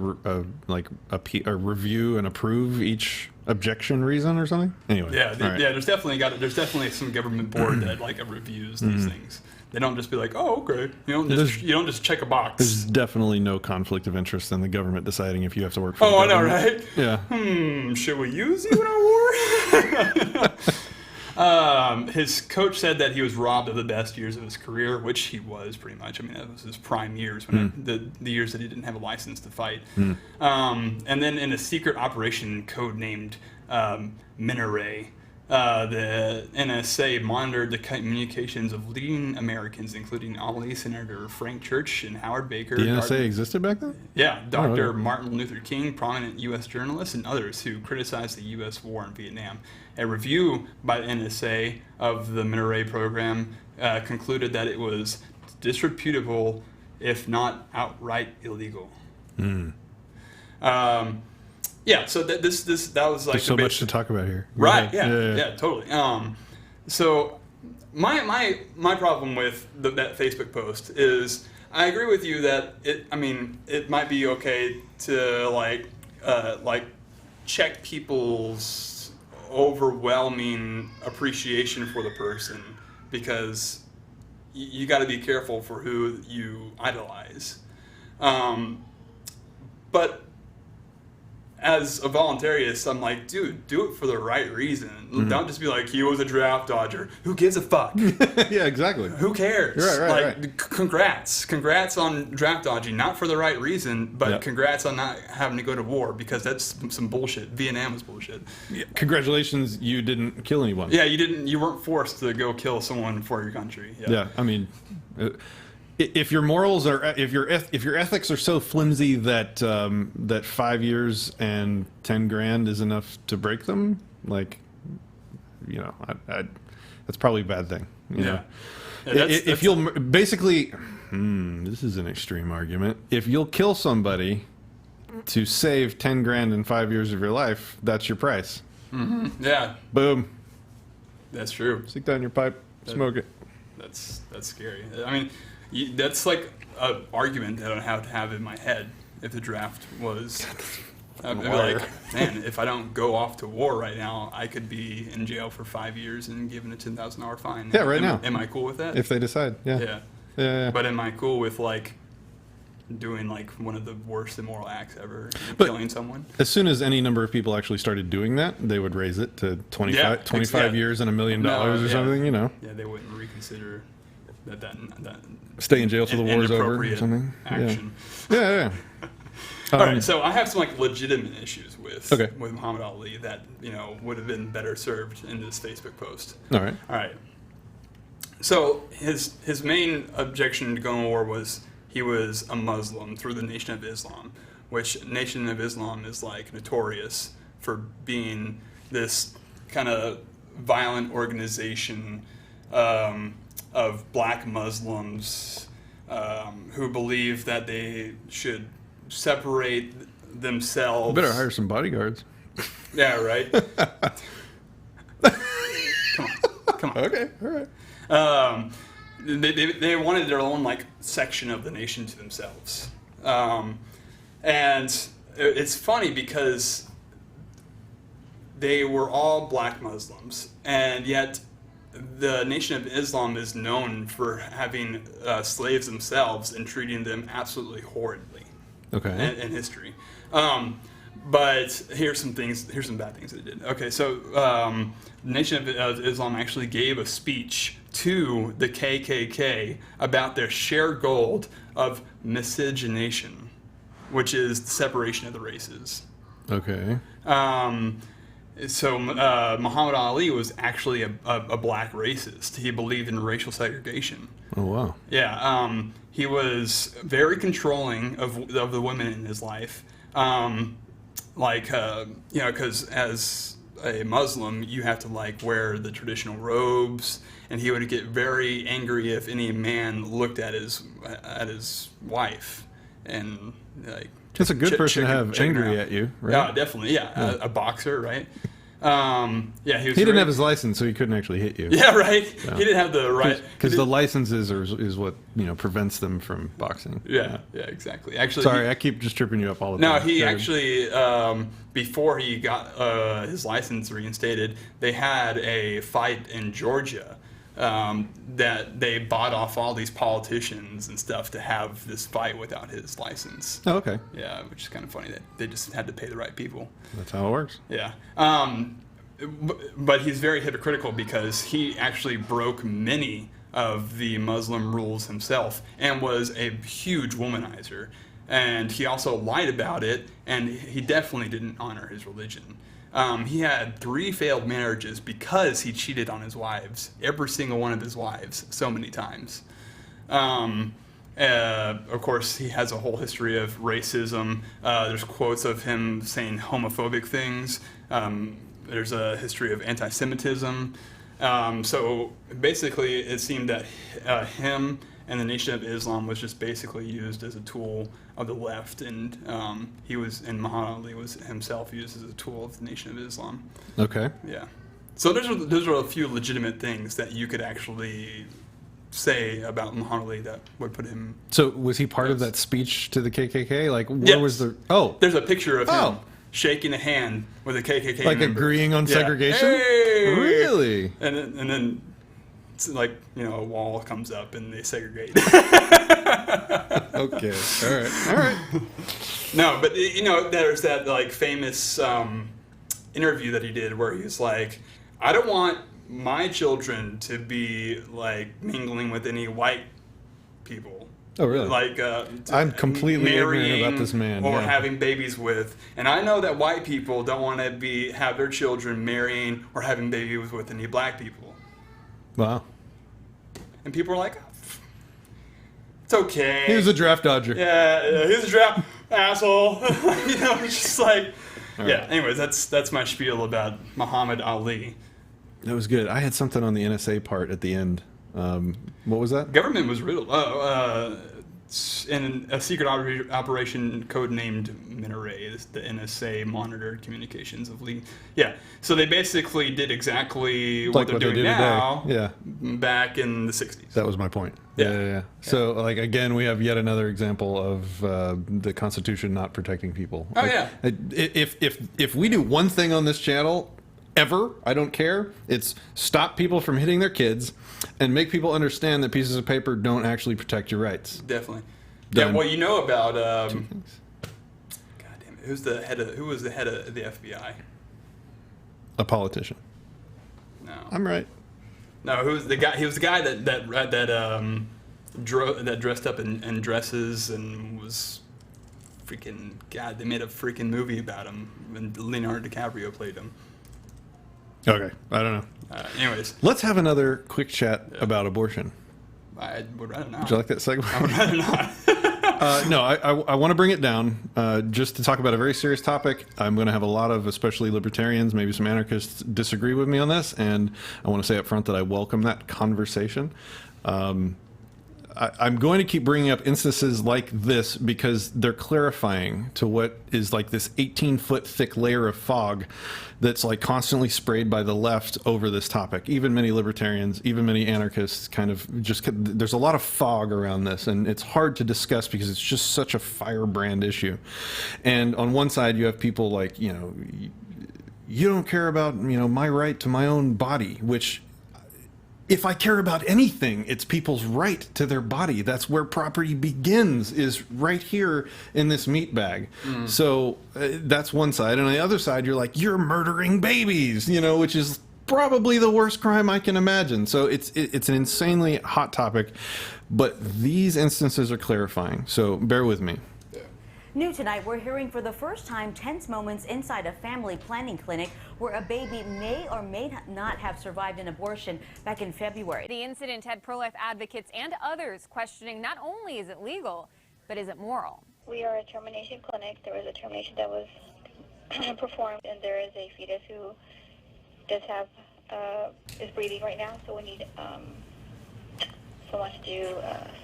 Speaker 1: review and approve each objection reason or something. Anyway.
Speaker 2: Yeah,
Speaker 1: all right.
Speaker 2: yeah. There's definitely some government board that like reviews these things. They don't just be like, oh, okay. You don't just check a box.
Speaker 1: There's definitely no conflict of interest in the government deciding if you have to work for the
Speaker 2: Oh, I know,
Speaker 1: government.
Speaker 2: right?
Speaker 1: Yeah.
Speaker 2: Should we use you in our war? His coach said that he was robbed of the best years of his career, which he was pretty much. I mean, that was his prime years, when the years that he didn't have a license to fight. And then in a secret operation codenamed Minaret, the NSA monitored the communications of leading Americans, including nominee Senator Frank Church and Howard Baker.
Speaker 1: The NSA existed back then?
Speaker 2: Yeah, Dr.
Speaker 1: okay.
Speaker 2: Martin Luther King, prominent U.S. journalists, and others who criticized the U.S. war in Vietnam. A review by the NSA of the Minaret program concluded that it was disreputable, if not outright illegal. Yeah, so that was like
Speaker 1: There's so much to talk about here.
Speaker 2: right. Yeah, totally. So my problem with that Facebook post is I agree with you that it might be okay to like check people's overwhelming appreciation for the person, because you got to be careful for who you idolize. But as a voluntarist, I'm like, dude, do it for the right reason. Don't just be like, he was a draft dodger. Who gives a fuck?
Speaker 1: Yeah, exactly.
Speaker 2: Who cares?
Speaker 1: Right.
Speaker 2: Congrats on draft dodging, not for the right reason, but congrats on not having to go to war, because that's some bullshit. Vietnam was bullshit.
Speaker 1: Yeah. Congratulations, you didn't kill anyone.
Speaker 2: Yeah, you weren't forced to go kill someone for your country.
Speaker 1: Yeah, I mean, if your morals are, if your ethics are so flimsy that that 5 years and 10 grand is enough to break them, like, that's probably a bad thing. You know? If you'll basically, this is an extreme argument. If you'll kill somebody to save 10 grand in 5 years of your life, that's your price.
Speaker 2: Yeah,
Speaker 1: Boom.
Speaker 2: that's true.
Speaker 1: Stick that in your pipe. Smoke it.
Speaker 2: That's scary. I mean, that's like an argument that I have to have in my head if the draft was. I'd be like, man, if I don't go off to war right now, I could be in jail for 5 years and given a $10,000 fine.
Speaker 1: Yeah, right now.
Speaker 2: Am I cool with that?
Speaker 1: If they decide, yeah.
Speaker 2: But am I cool with like doing like one of the worst immoral acts ever,
Speaker 1: But-
Speaker 2: killing someone?
Speaker 1: As soon as any number of people actually started doing that, they would raise it to 25 years and $1 million or something,
Speaker 2: Yeah, they wouldn't reconsider that
Speaker 1: Stay in jail till the war's over or
Speaker 2: inappropriate
Speaker 1: something.
Speaker 2: action.
Speaker 1: Yeah.
Speaker 2: All right, so I have some like legitimate issues with
Speaker 1: Okay.
Speaker 2: Muhammad Ali that would have been better served in this Facebook post.
Speaker 1: All right.
Speaker 2: All right. So his main objection to going to war was he was a Muslim through the Nation of Islam, which Nation of Islam is like notorious for being this kind of violent organization of black Muslims who believe that they should separate themselves.
Speaker 1: Better hire some bodyguards.
Speaker 2: Yeah, right. Come on.
Speaker 1: Okay, all right.
Speaker 2: They wanted their own like section of the nation to themselves, and it's funny because they were all black Muslims, and yet the Nation of Islam is known for having slaves themselves and treating them absolutely horridly.
Speaker 1: Okay.
Speaker 2: In history. But here's some bad things they did. Okay, so the Nation of Islam actually gave a speech to the KKK about their shared goal of miscegenation, which is the separation of the races.
Speaker 1: Okay.
Speaker 2: So Muhammad Ali was actually a black racist. He believed in racial segregation.
Speaker 1: Oh, wow.
Speaker 2: Yeah, he was very controlling of the women in his life. Because as a Muslim, you have to wear the traditional robes, and he would get very angry if any man looked at his wife, and
Speaker 1: That's a good person to have angry at you, right?
Speaker 2: Yeah, definitely. Yeah, a boxer, right? He
Speaker 1: didn't have his license, so he couldn't actually hit you.
Speaker 2: Yeah, right. Yeah. He didn't have the right
Speaker 1: because the licenses is what prevents them from boxing.
Speaker 2: Yeah, exactly. Actually,
Speaker 1: sorry, I keep just tripping you up all the time.
Speaker 2: No, he actually before he got his license reinstated, they had a fight in Georgia that they bought off all these politicians and stuff to have this fight without his license.
Speaker 1: Oh, okay.
Speaker 2: Yeah, which is kind of funny that they just had to pay the right people.
Speaker 1: That's how it works.
Speaker 2: Yeah. But he's very hypocritical because he actually broke many of the Muslim rules himself and was a huge womanizer. And he also lied about it, and he definitely didn't honor his religion. He had 3 failed marriages because he cheated on his wives, every single one of his wives, so many times. Of course, he has a whole history of racism. There's quotes of him saying homophobic things. There's a history of anti-Semitism. So basically, it seemed that him and the Nation of Islam was just basically used as a tool of the left, and Muhammad Ali was himself used as a tool of the Nation of Islam.
Speaker 1: Okay.
Speaker 2: Yeah. So those are a few legitimate things that you could actually say about Muhammad Ali that would put him.
Speaker 1: So was he part of that speech to the KKK? Where
Speaker 2: yes.
Speaker 1: was the? Oh,
Speaker 2: there's a picture of him shaking a hand with a KKK member.
Speaker 1: Agreeing on segregation.
Speaker 2: Hey!
Speaker 1: Really?
Speaker 2: And then it's a wall comes up and they segregate.
Speaker 1: Okay. All right.
Speaker 2: No, but there's that famous interview that he did where he was like, I don't want my children to be mingling with any white people.
Speaker 1: Oh, really? I'm completely ignorant about this man.
Speaker 2: Or having babies with. And I know that white people don't want to have their children marrying or having babies with any black people.
Speaker 1: Wow.
Speaker 2: And people are like, it's okay.
Speaker 1: He was a draft dodger.
Speaker 2: Yeah, he was a draft asshole. It's just
Speaker 1: Right.
Speaker 2: Anyways, that's my spiel about Muhammad Ali.
Speaker 1: That was good. I had something on the NSA part at the end. What was that?
Speaker 2: Government was riddled. In a secret operation codenamed Minaret, the NSA monitored communications of Lee. Yeah, so they basically did exactly what they're doing now.
Speaker 1: Yeah.
Speaker 2: Back in the 60s.
Speaker 1: That was my point. Yeah. So, again, we have yet another example of the Constitution not protecting people.
Speaker 2: Oh, yeah.
Speaker 1: If we do one thing on this channel ever, I don't care, it's stop people from hitting their kids and make people understand that pieces of paper don't actually protect your rights.
Speaker 2: Definitely.
Speaker 1: Done.
Speaker 2: Yeah, well, you know about
Speaker 1: Two things.
Speaker 2: God damn it. Who was the head of the FBI?
Speaker 1: A politician.
Speaker 2: No.
Speaker 1: I'm right.
Speaker 2: No, who was the guy? He was the guy that dressed up in dresses and was freaking God. They made a freaking movie about him, and Leonardo DiCaprio played him.
Speaker 1: Okay, I don't know.
Speaker 2: Anyways,
Speaker 1: let's have another quick chat about abortion.
Speaker 2: I would rather not.
Speaker 1: Would you like that segment?
Speaker 2: I would rather not.
Speaker 1: No, I want to bring it down just to talk about a very serious topic. I'm going to have a lot of, especially libertarians, maybe some anarchists, disagree with me on this, and I want to say up front that I welcome that conversation. I'm going to keep bringing up instances like this because they're clarifying to what is this 18-foot thick layer of fog that's constantly sprayed by the left over this topic. Even many libertarians, even many anarchists there's a lot of fog around this, and it's hard to discuss because it's just such a firebrand issue. And on one side you have people you don't care about, my right to my own body, which if I care about anything, it's people's right to their body. That's where property begins, is right here in this meat bag. So that's one side. And on the other side, you're like, you're murdering babies, you know, which is probably the worst crime I can imagine. So it's an insanely hot topic. But these instances are clarifying. So bear with me.
Speaker 6: New tonight, we're hearing for the first time tense moments inside a family planning clinic where a baby may or may not have survived an abortion back in February.
Speaker 7: The incident had pro-life advocates and others questioning not only is it legal, but is it moral?
Speaker 8: We are a termination clinic. There was a termination that was performed, and there is a fetus who does have, is breathing right now, so we need someone to do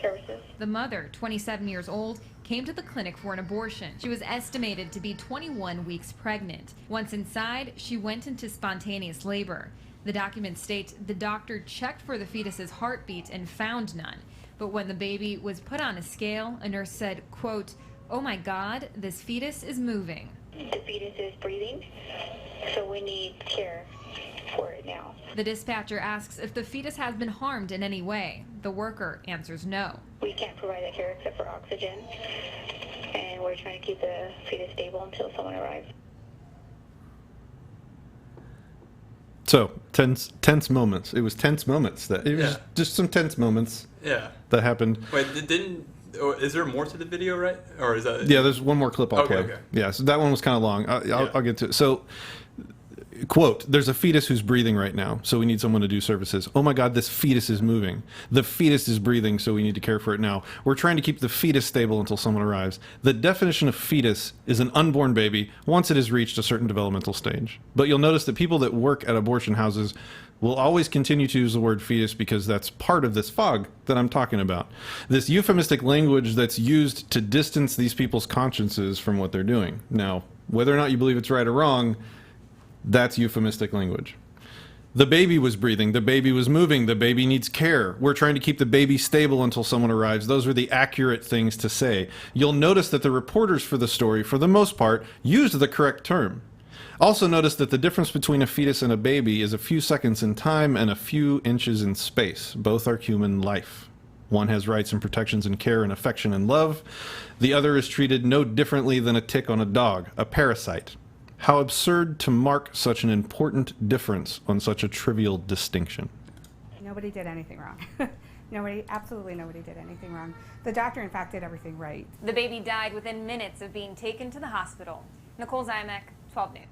Speaker 8: services.
Speaker 9: The mother, 27 years old, came to the clinic for an abortion. She was estimated to be 21 weeks pregnant. Once inside, she went into spontaneous labor. The documents state the doctor checked for the fetus's heartbeat and found none. But when the baby was put on a scale, a nurse said, quote, "Oh my God, this fetus is moving."
Speaker 8: The fetus is breathing, so we need care for it now.
Speaker 9: The dispatcher asks if the fetus has been harmed in any way. The worker answers no.
Speaker 8: We can't provide that care except for oxygen, and we're trying to keep the fetus stable until someone arrives.
Speaker 1: So tense moments. It was tense moments. It was just some tense moments.
Speaker 2: Yeah.
Speaker 1: That happened.
Speaker 2: Wait, is there more to the video, right? Or is that?
Speaker 1: Yeah, there's one more clip I'll play.
Speaker 2: Okay.
Speaker 1: Yeah, so that one was kind of long. I'll get to it. So, quote, "There's a fetus who's breathing right now, so we need someone to do services. Oh my God, this fetus is moving. The fetus is breathing, so we need to care for it now. We're trying to keep the fetus stable until someone arrives." The definition of fetus is an unborn baby once it has reached a certain developmental stage. But you'll notice that people that work at abortion houses will always continue to use the word fetus because that's part of this fog that I'm talking about. This euphemistic language that's used to distance these people's consciences from what they're doing. Now, whether or not you believe it's right or wrong, that's euphemistic language. The baby was breathing. The baby was moving. The baby needs care. We're trying to keep the baby stable until someone arrives. Those are the accurate things to say. You'll notice that the reporters for the story, for the most part, used the correct term. Also notice that the difference between a fetus and a baby is a few seconds in time and a few inches in space. Both are human life. One has rights and protections and care and affection and love. The other is treated no differently than a tick on a dog, a parasite. How absurd to mark such an important difference on such a trivial distinction.
Speaker 10: Nobody did anything wrong. Absolutely nobody did anything wrong. The doctor, in fact, did everything right.
Speaker 7: The baby died within minutes of being taken to the hospital. Nicole Zymek, 12 News.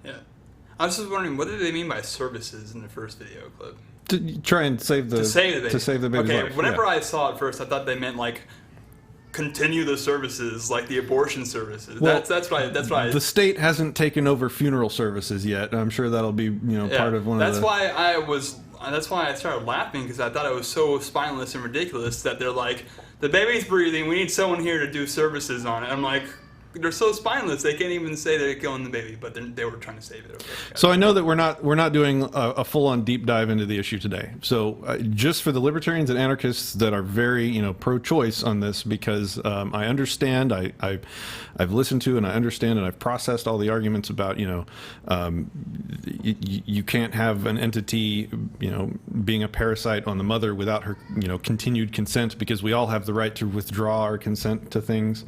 Speaker 2: Yeah. I was just wondering, what did they mean by services in the first video clip?
Speaker 1: To try and save the baby. To save the baby's life.
Speaker 2: Okay, whenever I saw it first, I thought they meant like continue the services, like the abortion services.
Speaker 1: Well,
Speaker 2: that's why.
Speaker 1: The state hasn't taken over funeral services yet. I'm sure that'll be part of one of the.
Speaker 2: That's why I started laughing, because I thought it was so spineless and ridiculous that they're like, the baby's breathing, we need someone here to do services on it. I'm like, they're so spineless, they can't even say they're killing the baby, but they were trying to save it. Okay.
Speaker 1: So I know that we're not doing a full-on deep dive into the issue today. So just for the libertarians and anarchists that are very pro-choice on this, because I understand, I've listened to and I understand and I've processed all the arguments about you can't have an entity being a parasite on the mother without her continued consent, because we all have the right to withdraw our consent to things.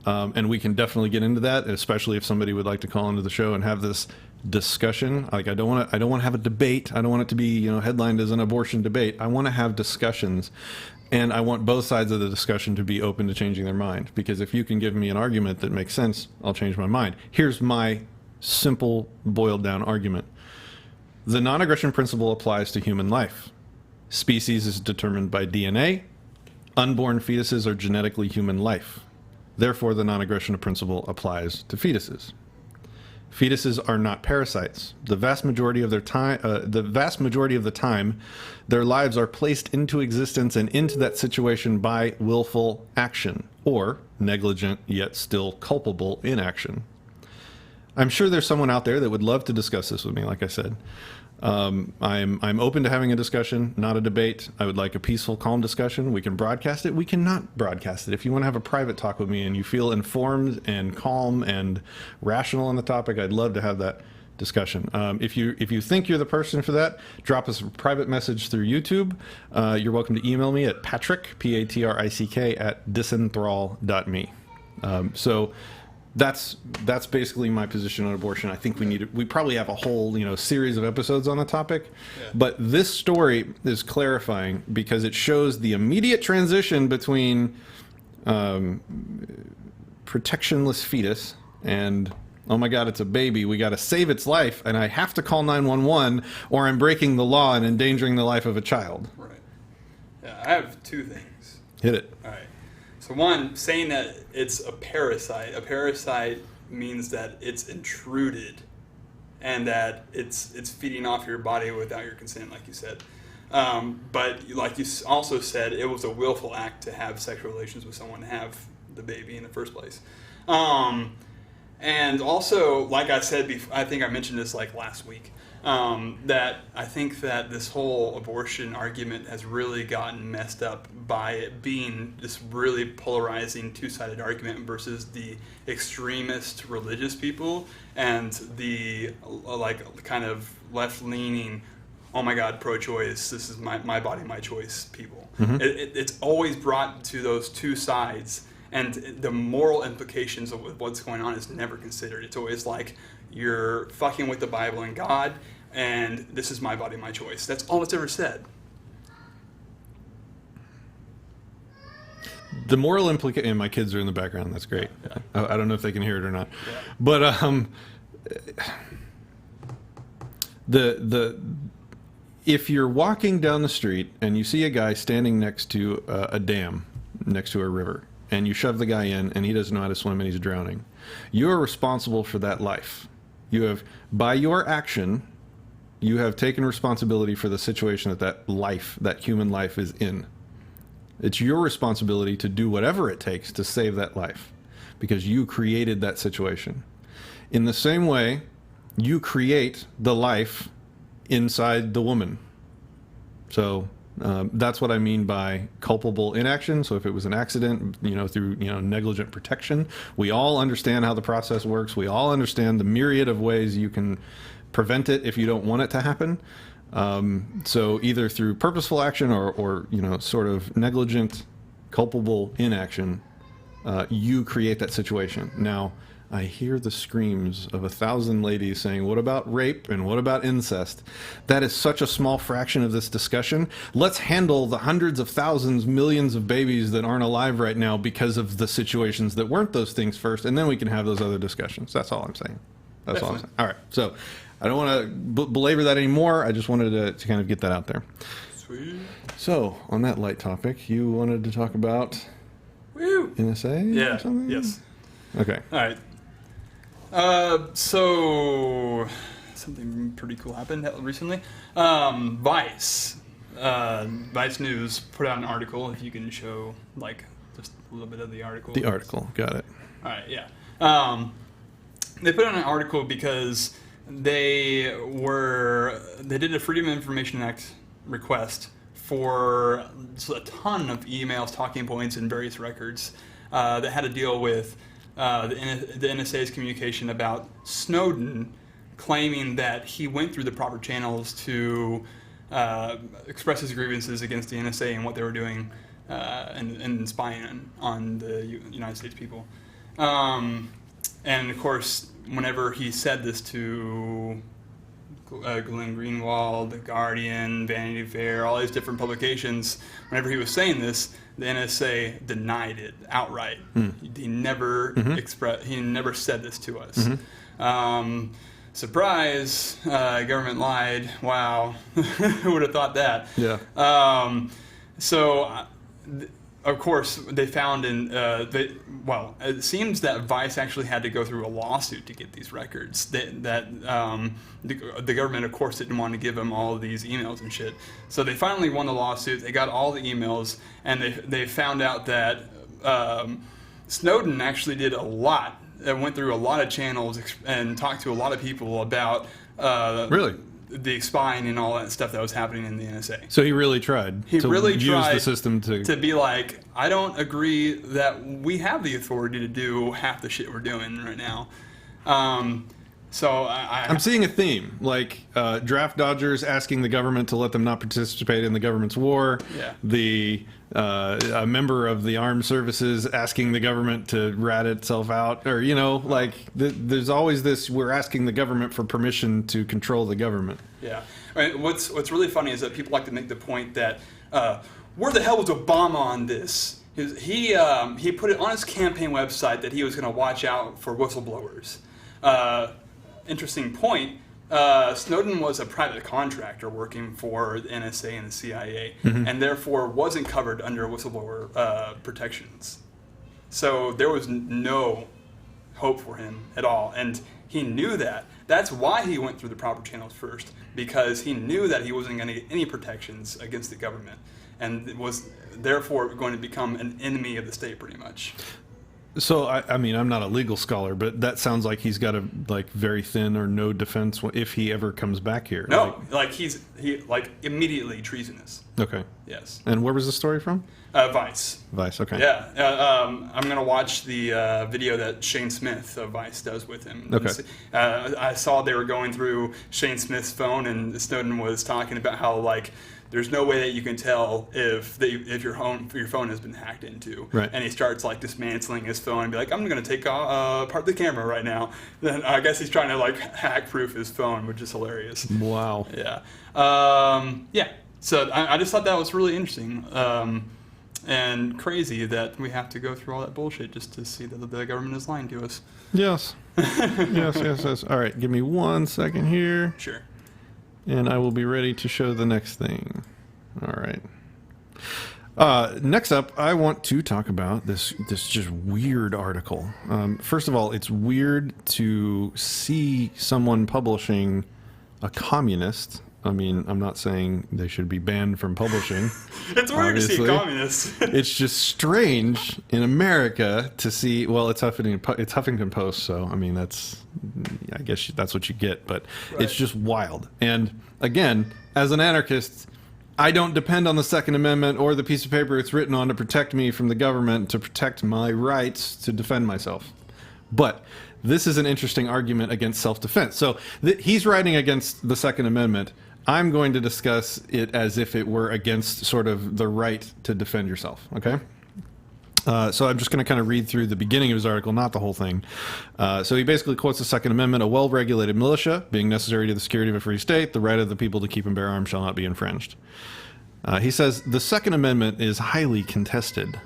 Speaker 1: And we can definitely get into that, especially if somebody would like to call into the show and have this discussion. Like, I don't want to have a debate. I don't want it to be headlined as an abortion debate. I want to have discussions, and I want both sides of the discussion to be open to changing their mind. Because if you can give me an argument that makes sense, I'll change my mind. Here's my simple, boiled down argument. The non-aggression principle applies to human life. Species is determined by DNA. Unborn fetuses are genetically human life. Therefore, the non-aggression principle applies to fetuses. Fetuses are not parasites. The vast majority of the time, their lives are placed into existence and into that situation by willful action, or negligent yet still culpable inaction. I'm sure there's someone out there that would love to discuss this with me, like I said. I'm open to having a discussion, not a debate. I would like a peaceful, calm discussion. We can broadcast it. We cannot broadcast it. If you want to have a private talk with me and you feel informed and calm and rational on the topic, I'd love to have that discussion. If you think you're the person for that, drop us a private message through YouTube. You're welcome to email me at Patrick, Patrick, at disenthrall.me. So that's basically my position on abortion. I think we probably have a whole series of episodes on the topic, but this story is clarifying because it shows the immediate transition between protectionless fetus and, oh my God, it's a baby, we got to save its life, and I have to call 911 or I'm breaking the law and endangering the life of a child.
Speaker 2: Right. Yeah, I have two things.
Speaker 1: Hit it.
Speaker 2: All right. So one, saying that it's a parasite. A parasite means that it's intruded and that it's feeding off your body without your consent, like you said. But like you also said, it was a willful act to have sexual relations with someone, to have the baby in the first place. And also, like I said before, I think I mentioned this like last week, that I think that this whole abortion argument has really gotten messed up by it being this really polarizing two-sided argument versus the extremist religious people and the like kind of left-leaning, oh my God, pro-choice, this is my body, my choice people.
Speaker 1: Mm-hmm.
Speaker 2: It's always brought to those two sides, and the moral implications of what's going on is never considered. It's always like you're fucking with the Bible and God, and this is my body, my choice. That's all it's ever said.
Speaker 1: The moral implication, and my kids are in the background, that's great.
Speaker 2: Yeah.
Speaker 1: I don't know if they can hear it or not.
Speaker 2: Yeah.
Speaker 1: But if you're walking down the street and you see a guy standing next to a dam, next to a river, and you shove the guy in and he doesn't know how to swim and he's drowning, you are responsible for that life. You have, by your action, you have taken responsibility for the situation that human life is in. It's your responsibility to do whatever it takes to save that life because you created that situation. In the same way, you create the life inside the woman. So that's what I mean by culpable inaction. So if it was an accident, through negligent protection, we all understand how the process works. We all understand the myriad of ways you can prevent it if you don't want it to happen. So either through purposeful action or sort of negligent, culpable inaction, you create that situation. Now, I hear the screams of 1,000 ladies saying, what about rape and what about incest? That is such a small fraction of this discussion. Let's handle the hundreds of thousands, millions of babies that aren't alive right now because of the situations that weren't those things first, and then we can have those other discussions. That's all I'm saying. That's all I'm saying. All right, so I don't want to belabor that anymore. I just wanted to kind of get that out there.
Speaker 2: Sweet.
Speaker 1: So, on that light topic, you wanted to talk about NSA?
Speaker 2: Yeah,
Speaker 1: or something?
Speaker 2: yes.
Speaker 1: Okay.
Speaker 2: All right. So something pretty cool happened recently. Vice News put out an article. If you can show just a little bit of the article.
Speaker 1: The article, got it.
Speaker 2: All right, yeah. They put out an article because they did a Freedom of Information Act request for a ton of emails, talking points, and various records that had to deal with the NSA's communication about Snowden claiming that he went through the proper channels to express his grievances against the NSA and what they were doing and spying on the United States people. And of course, whenever he said this to Glenn Greenwald, The Guardian, Vanity Fair, all these different publications, whenever he was saying this, the NSA denied it outright. He never he never said this to us. Surprise, government lied. Wow, who would have thought that?
Speaker 1: Yeah.
Speaker 2: Of course, they found it seems that Vice actually had to go through a lawsuit to get these records. The government, of course, didn't want to give them all of these emails and shit. So they finally won the lawsuit. They got all the emails, and they found out that Snowden actually did a lot. Went through a lot of channels and talked to a lot of people about
Speaker 1: really
Speaker 2: the spying and all that stuff that was happening in the NSA.
Speaker 1: So he really tried. Use the system to
Speaker 2: be like, I don't agree that we have the authority to do half the shit we're doing right now. So
Speaker 1: I'm seeing a theme, like draft dodgers asking the government to let them not participate in the government's war.
Speaker 2: Yeah.
Speaker 1: A member of the armed services asking the government to rat itself out, or like there's always this. We're asking the government for permission to control the government.
Speaker 2: Yeah. I mean, what's really funny is that people like to make the point that where the hell was Obama on this? He put it on his campaign website that he was going to watch out for whistleblowers. Interesting point. Snowden was a private contractor working for the NSA and the CIA, and therefore wasn't covered under whistleblower protections. So there was no hope for him at all, and he knew that. That's why he went through the proper channels first, because he knew that he wasn't going to get any protections against the government, and was therefore going to become an enemy of the state pretty much.
Speaker 1: So I mean, I'm not a legal scholar, but that sounds like he's got a very thin or no defense if he ever comes back here.
Speaker 2: No, he immediately treasonous.
Speaker 1: Okay.
Speaker 2: Yes.
Speaker 1: And where was the story from?
Speaker 2: Vice.
Speaker 1: Vice. Okay.
Speaker 2: Yeah. I'm gonna watch the video that Shane Smith of Vice does with him.
Speaker 1: Okay.
Speaker 2: I saw they were going through Shane Smith's phone, and Snowden was talking about how there's no way that you can tell if your phone has been hacked into.
Speaker 1: Right.
Speaker 2: And he starts dismantling his phone and be like, I'm going to take apart the camera right now. Then I guess he's trying to hack-proof his phone, which is hilarious.
Speaker 1: Wow.
Speaker 2: Yeah. Yeah. So I just thought that was really interesting and crazy that we have to go through all that bullshit just to see that the government is lying to us.
Speaker 1: Yes. yes. All right, give me 1 second here.
Speaker 2: Sure.
Speaker 1: And I will be ready to show the next thing. All right. Next up, I want to talk about this just weird article. First of all, it's weird to see someone publishing a communist. I mean, I'm not saying they should be banned from publishing.
Speaker 2: It's weird to see communists.
Speaker 1: It's just strange in America to see. Well, it's Huffington Post, so I mean I guess that's what you get. But It's just wild. And again, as an anarchist, I don't depend on the Second Amendment or the piece of paper it's written on to protect me from the government, to protect my rights to defend myself. But this is an interesting argument against self-defense. So he's writing against the Second Amendment. I'm going to discuss it as if it were against sort of the right to defend yourself, okay? So I'm just going to kind of read through the beginning of his article, not the whole thing. So he basically quotes the Second Amendment: a well-regulated militia, being necessary to the security of a free state, the right of the people to keep and bear arms shall not be infringed. He says, the Second Amendment is highly contested.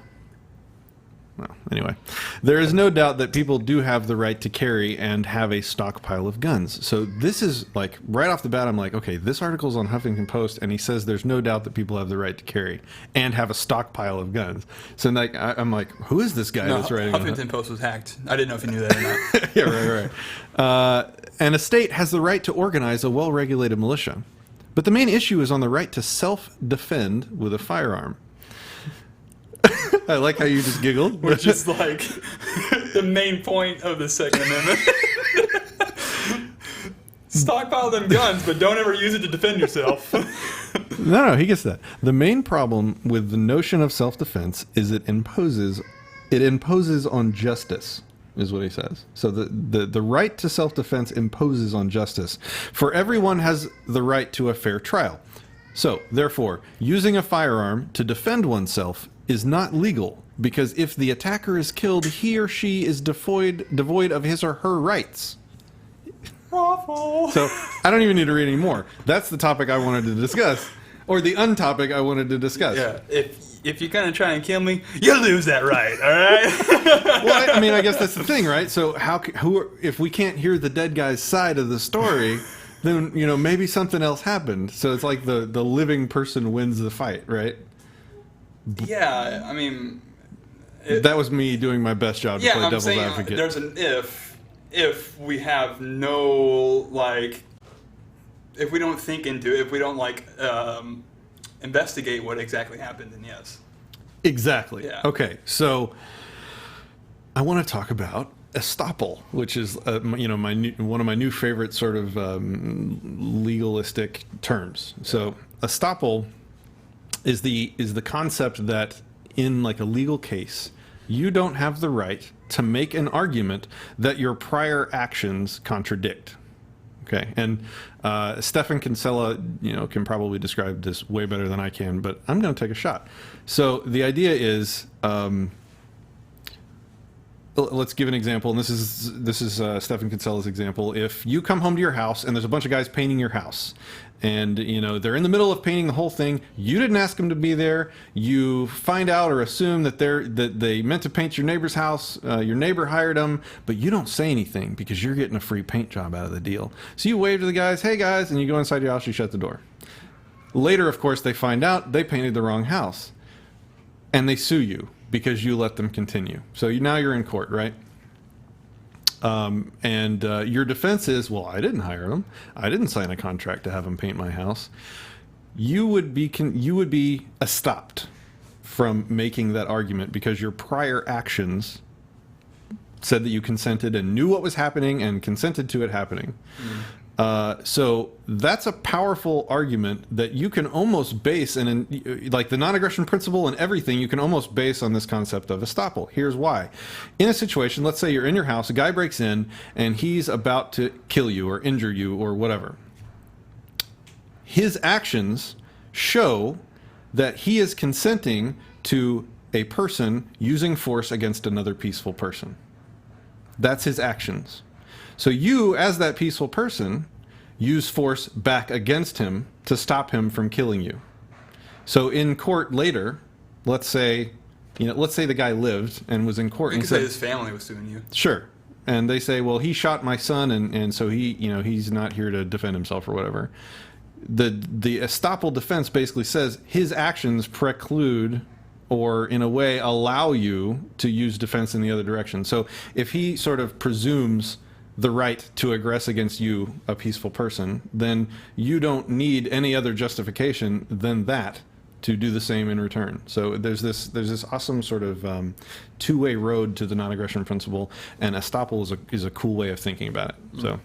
Speaker 1: Well, anyway, there is no doubt that people do have the right to carry and have a stockpile of guns. So this is right off the bat, I'm like, okay, this article's on Huffington Post, and he says there's no doubt that people have the right to carry and have a stockpile of guns. So I'm like, who is this guy that's writing?
Speaker 2: Huffington Post was hacked. I didn't know if you knew that or not.
Speaker 1: Yeah, right. And a state has the right to organize a well-regulated militia. But the main issue is on the right to self-defend with a firearm. I like how you just giggled.
Speaker 2: Which is the main point of the Second Amendment. Stockpile them guns, but don't ever use it to defend yourself.
Speaker 1: No, he gets that. The main problem with the notion of self-defense is it imposes on justice, is what he says. So the right to self-defense imposes on justice. For everyone has the right to a fair trial. So, therefore, using a firearm to defend oneself is not legal, because if the attacker is killed, he or she is devoid of his or her rights. So I don't even need to read any more. That's the topic I wanted to discuss, or the untopic I wanted to discuss.
Speaker 2: Yeah, if you're gonna try and kill me, you lose that right. All right.
Speaker 1: Well, I mean, I guess that's the thing, right? So if we can't hear the dead guy's side of the story, then maybe something else happened. So it's like the living person wins the fight, right?
Speaker 2: Yeah, I mean,
Speaker 1: that was me doing my best job to play devil's advocate.
Speaker 2: There's an if we have no if we don't think into it, if we don't investigate what exactly happened, then yes.
Speaker 1: Exactly.
Speaker 2: Yeah.
Speaker 1: Okay, so I want to talk about estoppel, which is one of my new favorite sort of legalistic terms. So estoppel is the concept that in a legal case, you don't have the right to make an argument that your prior actions contradict. Okay, and Stefan Kinsella, can probably describe this way better than I can, but I'm going to take a shot. So the idea is, let's give an example, and this is Stefan Kinsella's example. If you come home to your house and there's a bunch of guys painting your house, and they're in the middle of painting the whole thing, you didn't ask them to be there, you find out or assume that they meant to paint your neighbor's house, your neighbor hired them, but you don't say anything because you're getting a free paint job out of the deal. So you wave to the guys, hey guys, and you go inside your house, you shut the door. Later, of course, they find out they painted the wrong house, and they sue you because you let them continue. So now you're in court, right? And your defense is, well, I didn't hire them. I didn't sign a contract to have them paint my house. You would be estopped from making that argument because your prior actions said that you consented and knew what was happening and consented to it happening. So that's a powerful argument that you can almost base, and like the non-aggression principle and everything, you can almost base on this concept of estoppel. Here's why. In a situation, let's say you're in your house, a guy breaks in, and he's about to kill you or injure you or whatever. His actions show that he is consenting to a person using force against another peaceful person. That's his actions. So you, as that peaceful person, use force back against him to stop him from killing you. So in court later, let's say the guy lived and was in court and said
Speaker 2: his family was suing you.
Speaker 1: Sure. And they say, well, he shot my son, and so he's not here to defend himself or whatever. The estoppel defense basically says his actions preclude or in a way allow you to use defense in the other direction. So if he sort of presumes the right to aggress against you, a peaceful person, then you don't need any other justification than that to do the same in return. So there's this awesome sort of two-way road to the non-aggression principle, and estoppel is a cool way of thinking about it. So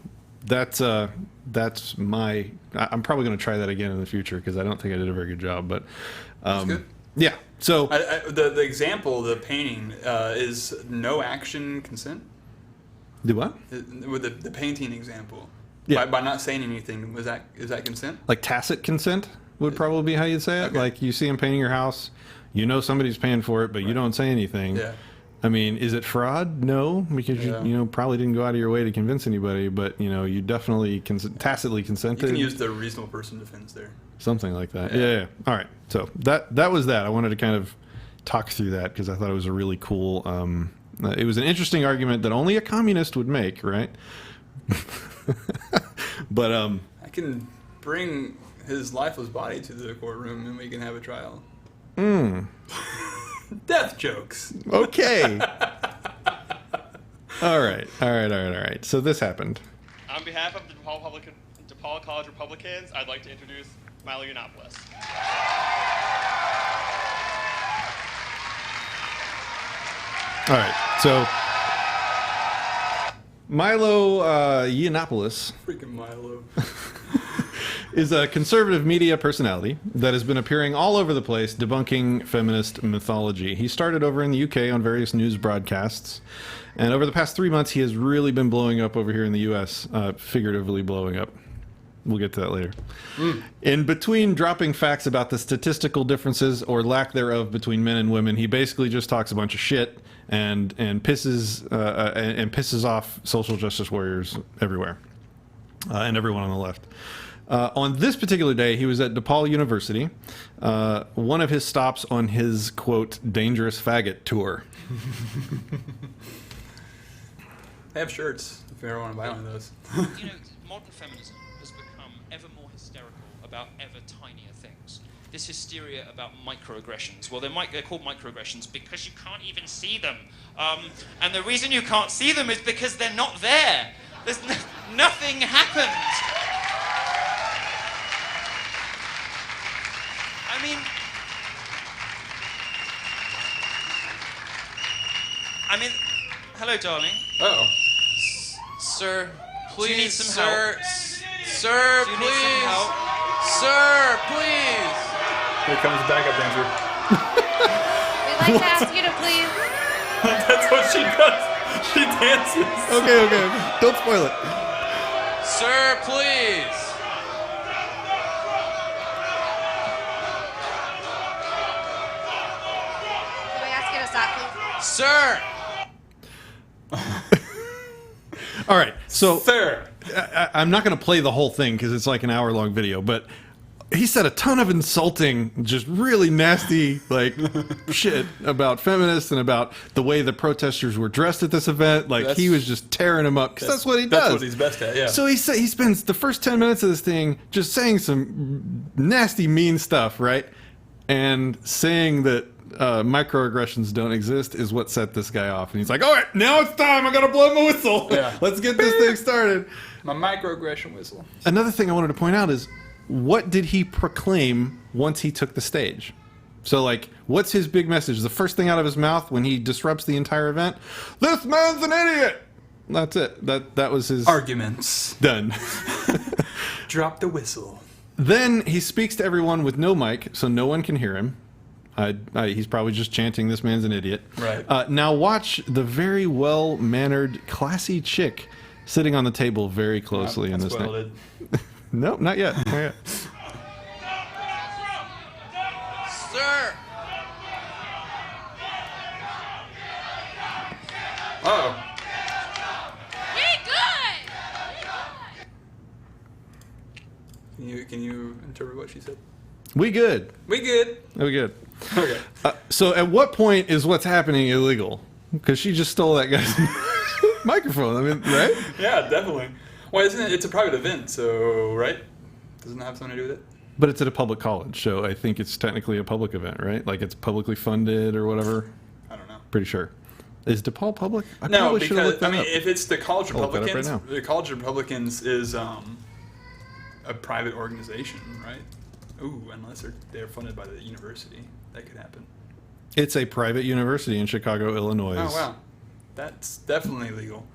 Speaker 1: that's my. I'm probably going to try that again in the future because I don't think I did a very good job. But
Speaker 2: that's good.
Speaker 1: Yeah. So
Speaker 2: the example, the painting, is no action consent.
Speaker 1: Do what?
Speaker 2: With the painting example.
Speaker 1: Yeah.
Speaker 2: By not saying anything, is that consent?
Speaker 1: Like tacit consent would probably be how you'd say it. Okay. Like you see him painting your house, somebody's paying for it, but you don't say anything.
Speaker 2: Yeah.
Speaker 1: I mean, is it fraud? No, because you probably didn't go out of your way to convince anybody, but you definitely tacitly consented.
Speaker 2: You can use the reasonable person defense there.
Speaker 1: Something like that. Yeah. All right. So that was that. I wanted to kind of talk through that because I thought it was a really cool. It was an interesting argument that only a communist would make, right? But
Speaker 2: I can bring his lifeless body to the courtroom and we can have a trial. Death jokes.
Speaker 1: Okay. All right. So this happened.
Speaker 11: On behalf of the DePaul College Republicans, I'd like to introduce Milo Yiannopoulos.
Speaker 1: All right, so Milo Yiannopoulos
Speaker 2: freaking Milo
Speaker 1: is a conservative media personality that has been appearing all over the place debunking feminist mythology. He started over in the UK on various news broadcasts, and over the past 3 months he has really been blowing up over here in the US, figuratively blowing up. We'll get to that later. In between dropping facts about the statistical differences or lack thereof between men and women, he basically just talks a bunch of shit and pisses off social justice warriors everywhere, and everyone on the left. On this particular day, he was at DePaul University, one of his stops on his, quote, dangerous faggot tour.
Speaker 2: I have shirts if you ever want to buy one of those.
Speaker 12: Modern feminism has become ever more hysterical about ever tinier things. This hysteria about microaggressions. Well, they're called microaggressions because you can't even see them. And the reason you can't see them is because they're not there. There's nothing happened. I mean, hello, darling.
Speaker 2: Oh.
Speaker 12: Sir, please. Do you need some
Speaker 13: sir,
Speaker 12: help?
Speaker 13: Sir,
Speaker 12: Do you
Speaker 13: please.
Speaker 12: need some help?
Speaker 13: Sir, please.
Speaker 2: Here comes the backup dancer.
Speaker 14: We'd like to ask you to please
Speaker 2: That's what she does. She dances.
Speaker 1: Okay. Don't spoil it.
Speaker 13: Sir, please.
Speaker 14: Can we ask you to stop, please?
Speaker 13: Sir.
Speaker 1: All right, so
Speaker 2: Sir.
Speaker 1: I'm not going to play the whole thing because it's like an hour-long video, but he said a ton of insulting, just really nasty, like, shit about feminists and about the way the protesters were dressed at this event. Like, he was just tearing them up because that's what he does.
Speaker 2: That's what he's best at, yeah.
Speaker 1: So he spends the first 10 minutes of this thing just saying some nasty, mean stuff, right? And saying that microaggressions don't exist is what set this guy off. And he's like, all right, now it's time. I got to blow my whistle.
Speaker 2: Yeah.
Speaker 1: Let's get this thing started.
Speaker 2: My microaggression whistle.
Speaker 1: Another thing I wanted to point out is, what did he proclaim once he took the stage? So, like, what's his big message? The first thing out of his mouth when he disrupts the entire event? This man's an idiot! That's it. That was his...
Speaker 2: Arguments.
Speaker 1: Done.
Speaker 2: Drop the whistle.
Speaker 1: Then he speaks to everyone with no mic, so no one can hear him. He's probably just chanting, this man's an idiot.
Speaker 2: Right.
Speaker 1: Now watch the very well-mannered, classy chick sitting on the table very closely in this thing. Nope, not yet. Not yet.
Speaker 13: Sir.
Speaker 2: Uh-oh. Can you interpret what she said?
Speaker 1: We good.
Speaker 2: We good.
Speaker 1: We good.
Speaker 2: Okay.
Speaker 1: So at what point is what's happening illegal? Because she just stole that guy's microphone. I mean, right?
Speaker 2: Yeah, definitely. Well, isn't it? It's a private event, so right? Doesn't it have something to do with it?
Speaker 1: But it's at a public college, so I think it's technically a public event, right? Like it's publicly funded or whatever.
Speaker 2: I don't know.
Speaker 1: Pretty sure. Is DePaul public? I
Speaker 2: No,
Speaker 1: probably should have
Speaker 2: because
Speaker 1: looked that up.
Speaker 2: if it's the College
Speaker 1: I'll look that up
Speaker 2: Republicans,
Speaker 1: right now.
Speaker 2: the College Republicans is a private organization, right? Ooh, unless they're funded by the university, that could happen.
Speaker 1: It's a private university in Chicago, Illinois.
Speaker 2: Oh wow, that's definitely legal.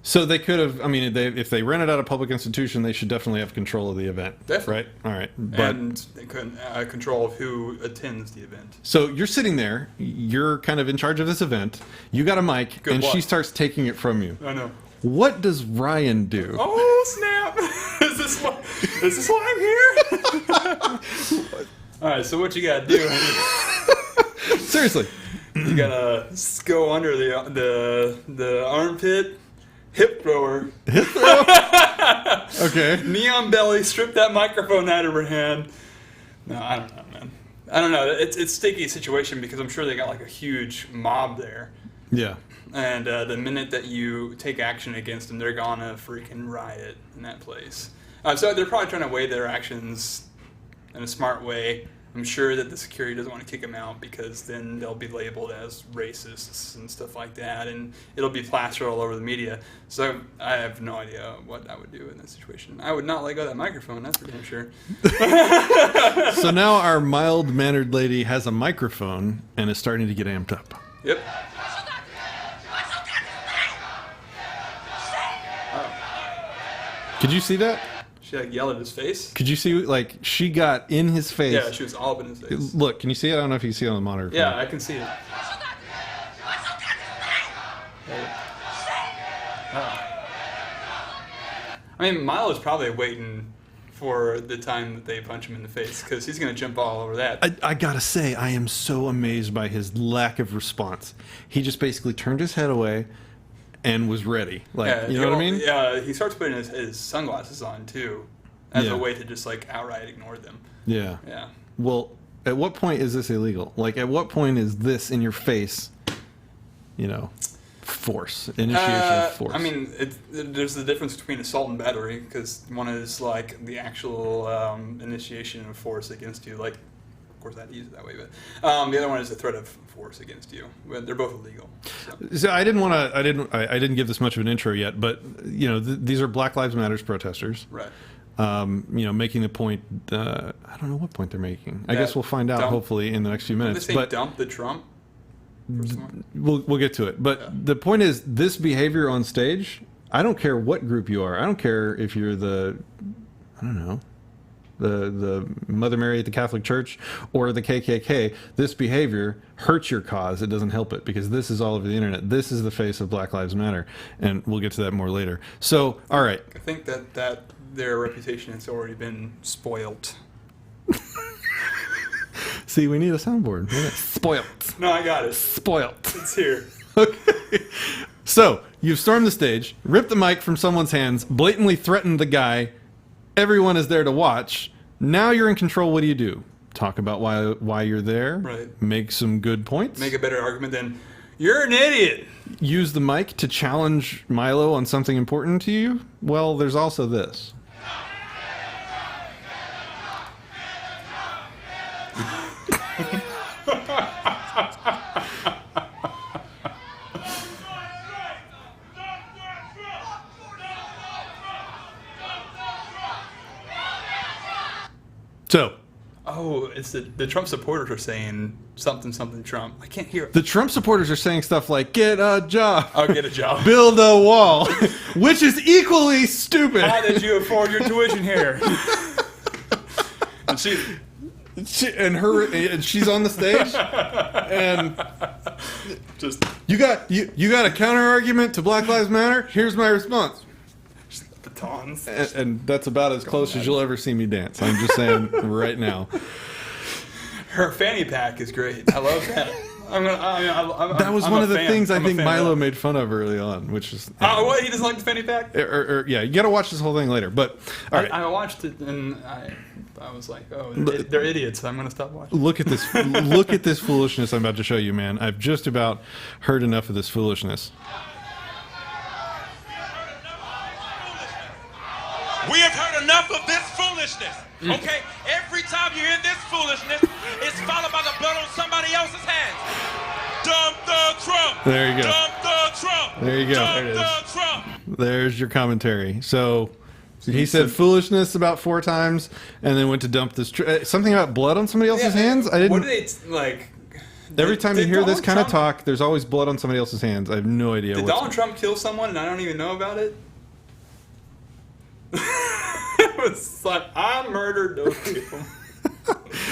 Speaker 1: So they could have. I mean, if they rented out a public institution, they should definitely have control of the event.
Speaker 2: Definitely.
Speaker 1: Right. All right. But
Speaker 2: And they could control of who attends the event.
Speaker 1: so you're sitting there. You're kind of in charge of this event. You got a mic,
Speaker 2: Good
Speaker 1: and
Speaker 2: luck.
Speaker 1: she starts taking it from you.
Speaker 2: I know.
Speaker 1: What does Ryan do?
Speaker 2: Oh snap! Is this why I'm here? All right. So what you gotta do?
Speaker 1: Seriously.
Speaker 2: You gotta go under the armpit. Hip thrower.
Speaker 1: Hip throw? Okay.
Speaker 2: Neon belly, strip that microphone out of her hand. No, I don't know, man. I don't know. It's a sticky situation because I'm sure they got like a huge mob there.
Speaker 1: Yeah.
Speaker 2: And the minute that you take action against them, they're gonna freaking riot in that place. So they're probably trying to weigh their actions in a smart way. I'm sure that the security doesn't want to kick them out because then they'll be labeled as racists and stuff like that, and it'll be plastered all over the media. So I have no idea what I would do in that situation. I would not let go of that microphone, that's for damn sure.
Speaker 1: So now our mild-mannered lady has a microphone and is starting to get amped up.
Speaker 2: Yep.
Speaker 1: Could you see that?
Speaker 2: She like yelled at his face.
Speaker 1: Could you see, like, she got in his face?
Speaker 2: Yeah, she was all up in his face.
Speaker 1: Look, can you see it? I don't know if you can see it on the monitor.
Speaker 2: Yeah, I can see it. I mean, Milo's probably waiting for the time that they punch him in the face because he's going to jump all over that.
Speaker 1: I gotta say, I am so amazed by his lack of response. He just basically turned his head away and was ready. Like,
Speaker 2: Yeah,
Speaker 1: you know what I mean?
Speaker 2: Yeah, he starts putting his sunglasses on too, as
Speaker 1: Yeah.
Speaker 2: a way to just like outright ignore them.
Speaker 1: Yeah.
Speaker 2: Yeah.
Speaker 1: Well, at what point is this illegal? Like, at what point is this in your face, you know, force, initiation of force?
Speaker 2: I mean, there's the difference between assault and battery because one is like the actual initiation of force against you. Like, of course, I'd use it that way, but the other one is the threat of force against you. But they're both illegal.
Speaker 1: So I didn't give this much of an intro yet, but you know, these are Black Lives Matters protesters.
Speaker 2: Right.
Speaker 1: You know, making the point. I don't know what point they're making. I guess we'll find out
Speaker 2: dump.
Speaker 1: hopefully in the next few minutes.
Speaker 2: Did they say dump the Trump?
Speaker 1: We'll get to it. But the point is, this behavior on stage, I don't care what group you are. I don't care if you're the, I don't know, the Mother Mary at the Catholic Church, or the KKK, this behavior hurts your cause. It doesn't help it, because this is all over the internet. This is the face of Black Lives Matter, and we'll get to that more later. So, all right.
Speaker 2: I think that their reputation has already been spoiled.
Speaker 1: See, we need a soundboard. Spoilt.
Speaker 2: No, I got it.
Speaker 1: Spoilt.
Speaker 2: It's here.
Speaker 1: Okay. So, you've stormed the stage, ripped the mic from someone's hands, blatantly threatened the guy. Everyone is there to watch. Now you're in control. What do? Talk about why you're there.
Speaker 2: Right.
Speaker 1: Make some good points.
Speaker 2: Make a better argument than, you're an idiot.
Speaker 1: Use the mic to challenge Milo on something important to you. Well, there's also this. So,
Speaker 2: it's the Trump supporters are saying something Trump. I can't hear it.
Speaker 1: The Trump supporters are saying stuff like, get a job.
Speaker 2: I'll get a job.
Speaker 1: Build a wall. Which is equally stupid.
Speaker 2: How did you afford your tuition here? And
Speaker 1: she's on the stage, and
Speaker 2: just
Speaker 1: you got a counter argument to Black Lives Matter. Here's my response.
Speaker 2: Batons.
Speaker 1: And that's about as close as you'll ever see me dance. I'm just saying right now.
Speaker 2: Her fanny pack is great. I love that.
Speaker 1: That was one of the things I think Milo made fun of early on, which is...
Speaker 2: what? He doesn't like the fanny pack?
Speaker 1: Yeah, you got to watch this whole thing later. But all right.
Speaker 2: I watched it, and I was like, oh, they're idiots. I'm going to stop watching.
Speaker 1: Look at this. Look at this foolishness I'm about to show you, man. I've just about heard enough of this foolishness.
Speaker 13: We have heard enough of this foolishness. Okay? Every time you hear this foolishness, it's followed by the blood on somebody else's hands. Dump the Trump.
Speaker 1: There you go.
Speaker 13: Dump the Trump.
Speaker 1: There you go.
Speaker 13: Dump
Speaker 1: There it is.
Speaker 13: the Trump.
Speaker 1: There's your commentary. So he said foolishness about 4 times, and then went to dump this. Something about blood on somebody else's hands? I didn't.
Speaker 2: What did they, like...
Speaker 1: Every time you hear this
Speaker 2: Donald
Speaker 1: kind of
Speaker 2: Trump-
Speaker 1: talk, there's always blood on somebody else's hands. I have no idea.
Speaker 2: Did
Speaker 1: what's
Speaker 2: Donald Trump kill someone and I don't even know about it? It was like, I murdered those people.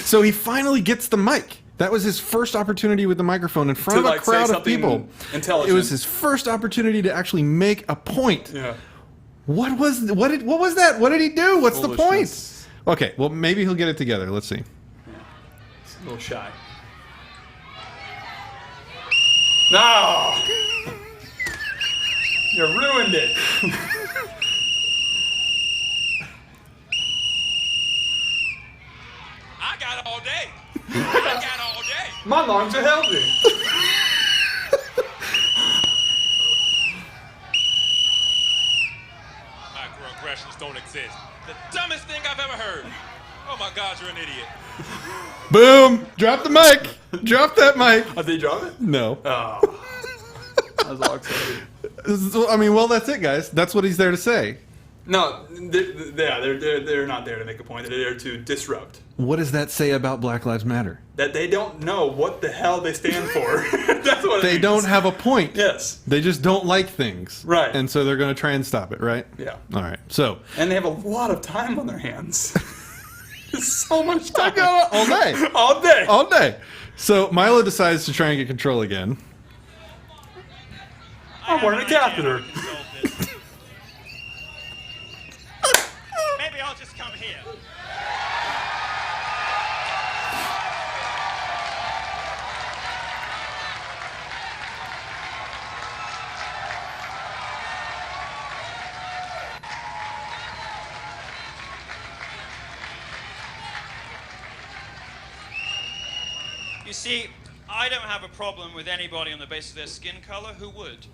Speaker 1: So he finally gets the mic. That was his first opportunity with the microphone in front of a crowd of people.
Speaker 2: Intelligent.
Speaker 1: It was his first opportunity to actually make a point.
Speaker 2: Yeah.
Speaker 1: What was that? What did he do? What's the point?
Speaker 2: Foolishness.
Speaker 1: Okay, well maybe he'll get it together. Let's see.
Speaker 2: He's a little shy. No! You ruined it.
Speaker 13: I got all day. I got all day.
Speaker 2: My lungs are healthy.
Speaker 13: Microaggressions don't exist. The dumbest thing I've ever heard. Oh my God, you're an idiot.
Speaker 1: Boom! Drop the mic. Drop that mic.
Speaker 2: Oh, did he drop it?
Speaker 1: No.
Speaker 2: Oh. I was all excited.
Speaker 1: I mean, well, that's it, guys. That's what he's there to say.
Speaker 2: No, they're not there to make a point. They're there to disrupt.
Speaker 1: What does that say about Black Lives Matter?
Speaker 2: That they don't know what the hell they stand for. That's what it
Speaker 1: They
Speaker 2: means.
Speaker 1: don't have a point.
Speaker 2: Yes.
Speaker 1: They just don't like things.
Speaker 2: Right.
Speaker 1: And so they're going to try and stop it, right?
Speaker 2: Yeah.
Speaker 1: All right. So.
Speaker 2: And they have a lot of time on their hands. So much time.
Speaker 1: All day.
Speaker 2: All day.
Speaker 1: All day. So Milo decides to try and get control again.
Speaker 2: I'm wearing a catheter.
Speaker 13: Maybe I'll just come here. You see, I don't have a problem with anybody on the basis of their skin color. Who would?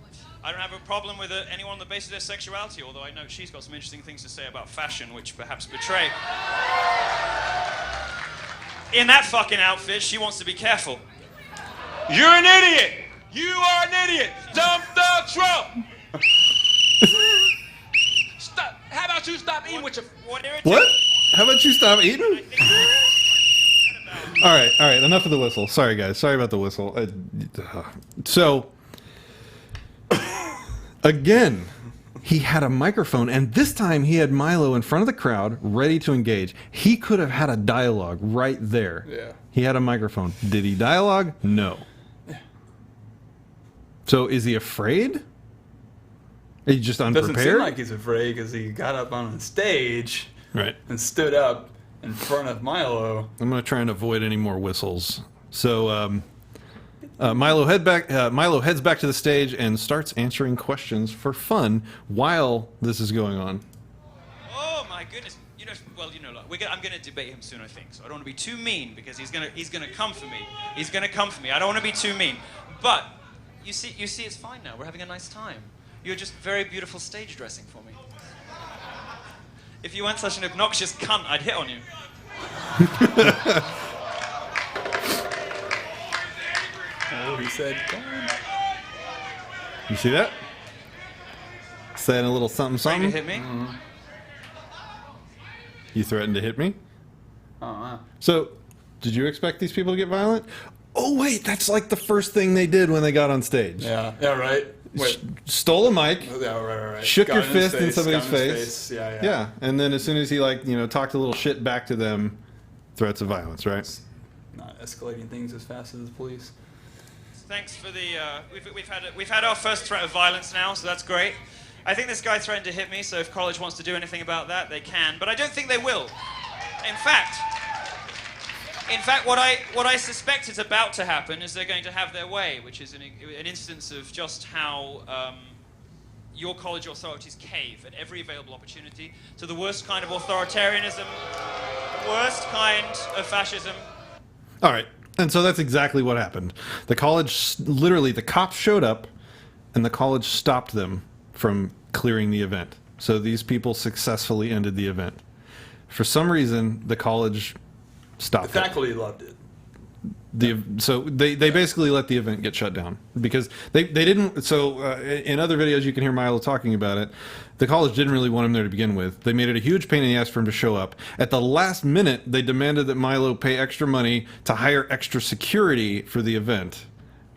Speaker 13: I don't have a problem with anyone on the basis of their sexuality, although I know she's got some interesting things to say about fashion, which perhaps betray. In that fucking outfit, she wants to be careful. You're an idiot! You are an idiot! Dump the Trump! Stop! How about you stop eating with your... What?
Speaker 1: How about you stop eating? All right. Enough of the whistle. Sorry, guys. Sorry about the whistle. So, again, he had a microphone, and this time he had Milo in front of the crowd, ready to engage. He could have had a dialogue right there.
Speaker 2: Yeah.
Speaker 1: He had a microphone. Did he dialogue? No.
Speaker 2: Yeah.
Speaker 1: So is he afraid? Is he just unprepared?
Speaker 2: Doesn't seem like he's afraid because he got up on the stage
Speaker 1: right.
Speaker 2: and stood up in front of Milo.
Speaker 1: I'm going to try and avoid any more whistles. So Milo heads back to the stage and starts answering questions for fun while this is going on.
Speaker 12: Oh my goodness! I'm going to debate him soon, I think. So I don't want to be too mean because he's going to come for me. He's going to come for me. I don't want to be too mean. But you see, it's fine now. We're having a nice time. You're just very beautiful stage dressing for me. If you weren't such an obnoxious cunt, I'd hit on you.
Speaker 2: Oh, he said,
Speaker 1: you see that? Saying a little something, something.
Speaker 12: Trying to hit me?
Speaker 2: Mm-hmm.
Speaker 1: You threatened to hit me?
Speaker 2: Oh, wow.
Speaker 1: So, did you expect these people to get violent? Oh, wait, that's like the first thing they did when they got on stage.
Speaker 2: Yeah, right. Wait.
Speaker 1: Stole a mic.
Speaker 2: Yeah, right.
Speaker 1: Shook
Speaker 2: Got
Speaker 1: your
Speaker 2: in his
Speaker 1: fist in
Speaker 2: face,
Speaker 1: somebody's
Speaker 2: got in his
Speaker 1: face.
Speaker 2: Yeah.
Speaker 1: And then as soon as he talked a little shit back to them, threats of violence, right?
Speaker 2: Not escalating things as fast as the police.
Speaker 12: Thanks for the. We've had our first threat of violence now, so that's great. I think this guy threatened to hit me, so if college wants to do anything about that, they can. But I don't think they will. In fact, what I suspect is about to happen is they're going to have their way, which is an instance of just how your college authorities cave at every available opportunity to the worst kind of authoritarianism, worst kind of fascism.
Speaker 1: All right. And so that's exactly what happened. The college, literally, the cops showed up, and the college stopped them from clearing the event. So these people successfully ended the event. For some reason, the college stopped
Speaker 2: The faculty loved it.
Speaker 1: So they basically let the event get shut down because they didn't. So in other videos you can hear Milo talking about it. The college didn't really want him there to begin with. They made it a huge pain in the ass for him to show up. At the last minute, they demanded that Milo pay extra money to hire extra security for the event,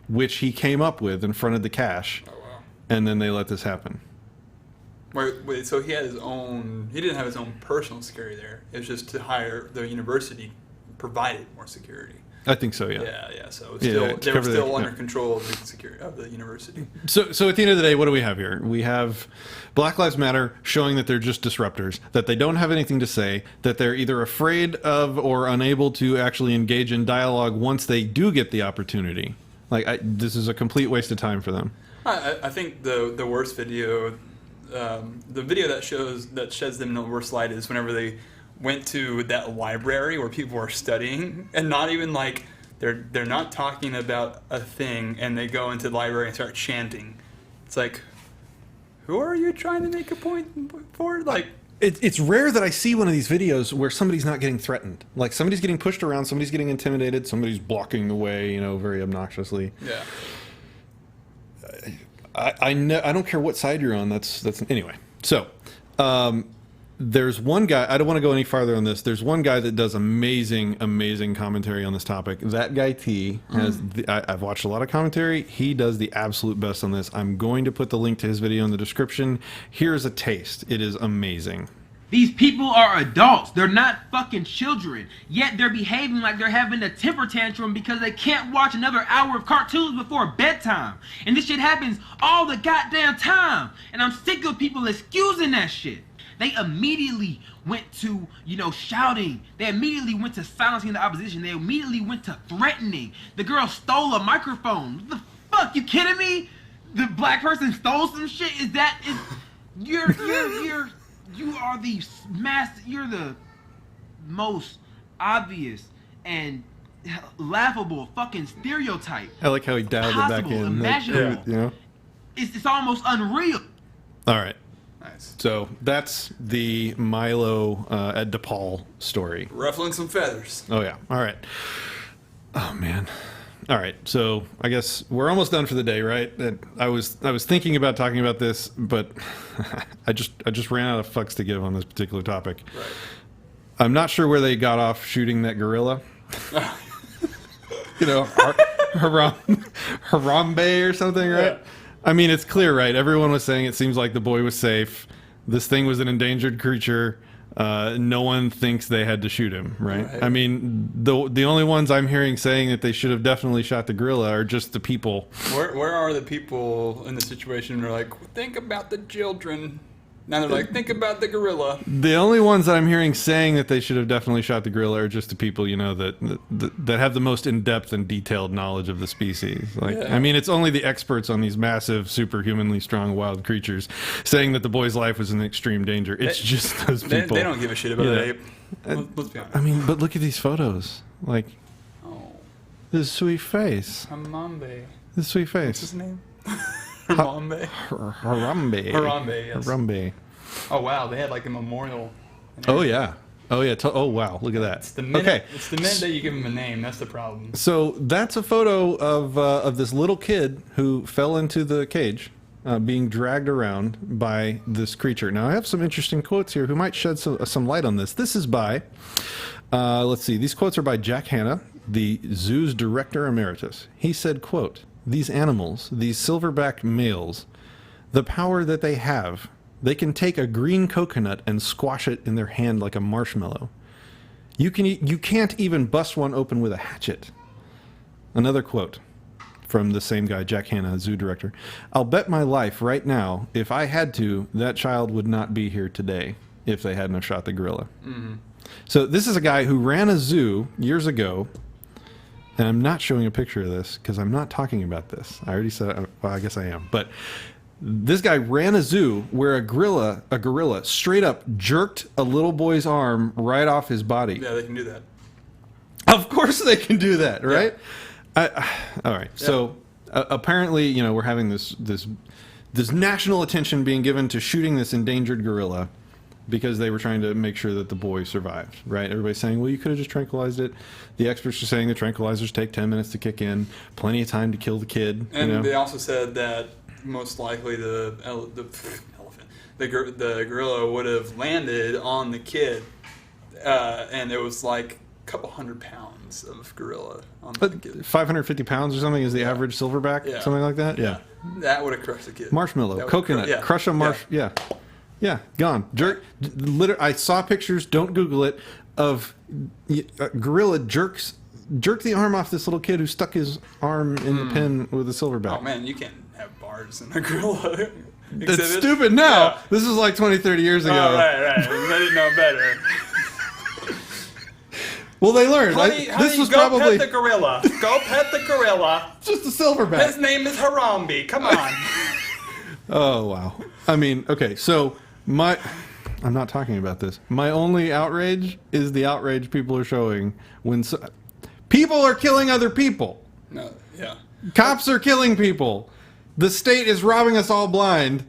Speaker 1: which he came up with and fronted the cash.
Speaker 2: Oh, wow.
Speaker 1: And then they let this happen.
Speaker 2: Wait, so he had his own. He didn't have his own personal security there. It was just to hire the university provided more security.
Speaker 1: I think so, yeah.
Speaker 2: Yeah. So they were still under control of the security of the university.
Speaker 1: So at the end of the day, what do we have here? We have Black Lives Matter showing that they're just disruptors, that they don't have anything to say, that they're either afraid of or unable to actually engage in dialogue once they do get the opportunity. This is a complete waste of time for them.
Speaker 2: I think the worst video, the video that sheds them in the worst light is whenever they went to that library where people were studying, and not even like they're not talking about a thing, and they go into the library and start chanting. It's like, who are you trying to make a point for? Like,
Speaker 1: it's rare that I see one of these videos where somebody's not getting threatened. Like somebody's getting pushed around, somebody's getting intimidated, somebody's blocking the way, very obnoxiously.
Speaker 2: Yeah.
Speaker 1: I don't care what side you're on. That's anyway. So, there's one guy. I don't want to go any farther on this. There's one guy that does amazing commentary on this topic. That guy T has. I've watched a lot of commentary. He does the absolute best on this. I'm going to put the link to his video in the description. Here's a taste. It is amazing.
Speaker 15: These people are adults. They're not fucking children. Yet they're behaving like they're having a temper tantrum because they can't watch another hour of cartoons before bedtime. And this shit happens all the goddamn time. And I'm sick of people excusing that shit. They immediately went to, shouting. They immediately went to silencing the opposition. They immediately went to threatening. The girl stole a microphone. What the fuck? You kidding me? The black person stole some shit? You're the most obvious and laughable fucking stereotype.
Speaker 1: I like how he dialed it back in.
Speaker 15: Imaginable. It's almost unreal.
Speaker 1: All right.
Speaker 2: Nice.
Speaker 1: So that's the Milo at DePaul story.
Speaker 2: Ruffling some feathers.
Speaker 1: Oh yeah. All right. Oh man. All right. So I guess we're almost done for the day, right? And I was thinking about talking about this, but I just ran out of fucks to give on this particular topic.
Speaker 2: Right.
Speaker 1: I'm not sure where they got off shooting that gorilla. Harambe or something, right? I mean, it's clear, right? Everyone was saying it seems like the boy was safe. This thing was an endangered creature. No one thinks they had to shoot him, right? I mean, the only ones I'm hearing saying that they should have definitely shot the gorilla are just the people.
Speaker 2: Where are the people in the situation who are like, think about the children? Now they're like, think about the gorilla.
Speaker 1: The only ones that I'm hearing saying that they should have definitely shot the gorilla are just the people, you know, that have the most in-depth and detailed knowledge of the species. Like,
Speaker 2: Yeah.
Speaker 1: I mean, it's only the experts on these massive, superhumanly strong wild creatures saying that the boy's life was in extreme danger. It's just those people.
Speaker 2: They don't give a shit about
Speaker 1: Yeah.
Speaker 2: the ape. Let's be honest.
Speaker 1: I mean, but look at these photos. Like, this sweet face.
Speaker 2: Harambe.
Speaker 1: This sweet face.
Speaker 2: What's his name? Harambe.
Speaker 1: Harambe.
Speaker 2: Harambe, yes.
Speaker 1: Harambe.
Speaker 2: Oh wow, they had like a memorial.
Speaker 1: Oh yeah. Oh yeah. Oh wow. Look at that.
Speaker 2: It's the minute that you give him a name. That's the problem.
Speaker 1: So that's a photo of this little kid who fell into the cage, being dragged around by this creature. Now I have some interesting quotes here who might shed some light on this. This is by, let's see, these quotes are by Jack Hanna, the zoo's director emeritus. He said, quote, "These animals, these silverback males, the power that they have, they can take a green coconut and squash it in their hand like a marshmallow. You can't even bust one open with a hatchet." Another quote from the same guy, Jack Hanna, zoo director. "I'll bet my life right now, if I had to, that child would not be here today if they hadn't have shot the gorilla."
Speaker 2: Mm-hmm.
Speaker 1: So this is a guy who ran a zoo years ago, and I'm not showing a picture of this because I'm not talking about this. I already said, well, I guess I am. But this guy ran a zoo where a gorilla straight up jerked a little boy's arm right off his body.
Speaker 2: Yeah, they can do that.
Speaker 1: Of course they can do that, right? Yeah. All right.
Speaker 2: Yeah.
Speaker 1: So apparently, you know, we're having this national attention being given to shooting this endangered gorilla because they were trying to make sure that the boy survived, right? Everybody's saying, well, you could have just tranquilized it. The experts are saying the tranquilizers take 10 minutes to kick in, plenty of time to kill the kid.
Speaker 2: And
Speaker 1: you know?
Speaker 2: they also said that most likely the gorilla would have landed on the kid, and it was like a couple 100 pounds of gorilla on the kid.
Speaker 1: 550 pounds or something is the average silverback,
Speaker 2: Yeah.
Speaker 1: something like that. Yeah.
Speaker 2: That would have crushed the kid.
Speaker 1: Marshmallow,
Speaker 2: That would
Speaker 1: coconut,
Speaker 2: yeah.
Speaker 1: crush a yeah, gone. I saw pictures. Don't Google it. Of a gorilla jerked the arm off this little kid who stuck his arm in the pen with a silverback.
Speaker 2: Oh man, you can't have bars in a gorilla.
Speaker 1: That's
Speaker 2: exhibit.
Speaker 1: stupid now.
Speaker 2: Yeah.
Speaker 1: This is like 20, 30 years ago.
Speaker 2: Oh, right. They didn't know better.
Speaker 1: Well, they learned.
Speaker 2: Honey,
Speaker 1: This was
Speaker 2: go
Speaker 1: probably
Speaker 2: pet the gorilla. Go pet the gorilla.
Speaker 1: just a silverback.
Speaker 2: His name is Harambe. Come on.
Speaker 1: Oh, wow. I mean, okay, so I'm not talking about this. My only outrage is the outrage people are showing when people are killing other people.
Speaker 2: No, yeah.
Speaker 1: Cops are killing people. The state is robbing us all blind.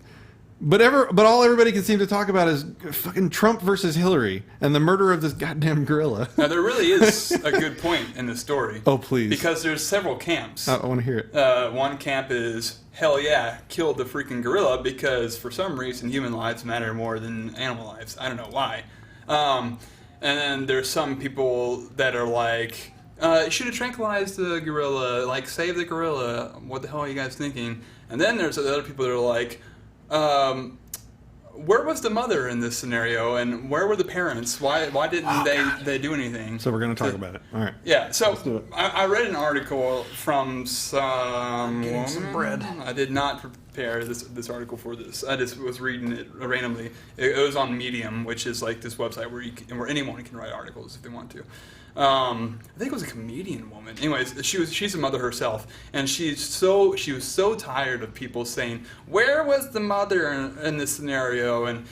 Speaker 1: But all everybody can seem to talk about is fucking Trump versus Hillary and the murder of this goddamn gorilla.
Speaker 2: Now there really is a good point in the story.
Speaker 1: Oh, please.
Speaker 2: Because there's several camps.
Speaker 1: I want to hear it.
Speaker 2: One camp is, hell yeah, kill the freaking gorilla because for some reason human lives matter more than animal lives. I don't know why. And then there's some people that are like, you should have tranquilized the gorilla, like save the gorilla. What the hell are you guys thinking? And then there's other people that are like, where was the mother in this scenario, and where were the parents? Why didn't they do anything?
Speaker 1: So we're going to talk about it. All right.
Speaker 2: Yeah. So I read an article from some
Speaker 1: bread.
Speaker 2: I did not prepare this article for this. I just was reading it randomly. It was on Medium, which is like this website where anyone can write articles if they want to. I think it was a comedian woman. Anyways, she's a mother herself, and she was so tired of people saying, "Where was the mother in this scenario?" And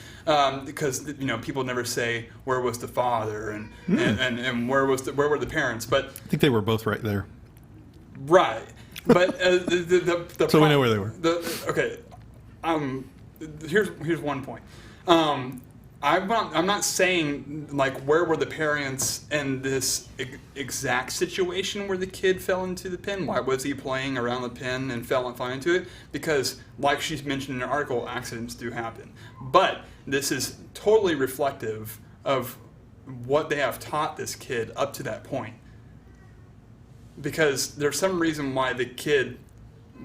Speaker 2: because people never say where was the father and where were the parents. But
Speaker 1: I think they were both right there.
Speaker 2: Right, but the
Speaker 1: so we know where they were.
Speaker 2: Okay, here's one point. I'm not saying like where were the parents in this exact situation where the kid fell into the pen. Why was he playing around the pen and fell into it? Because like she's mentioned in an article, accidents do happen. But this is totally reflective of what they have taught this kid up to that point. Because there's some reason why the kid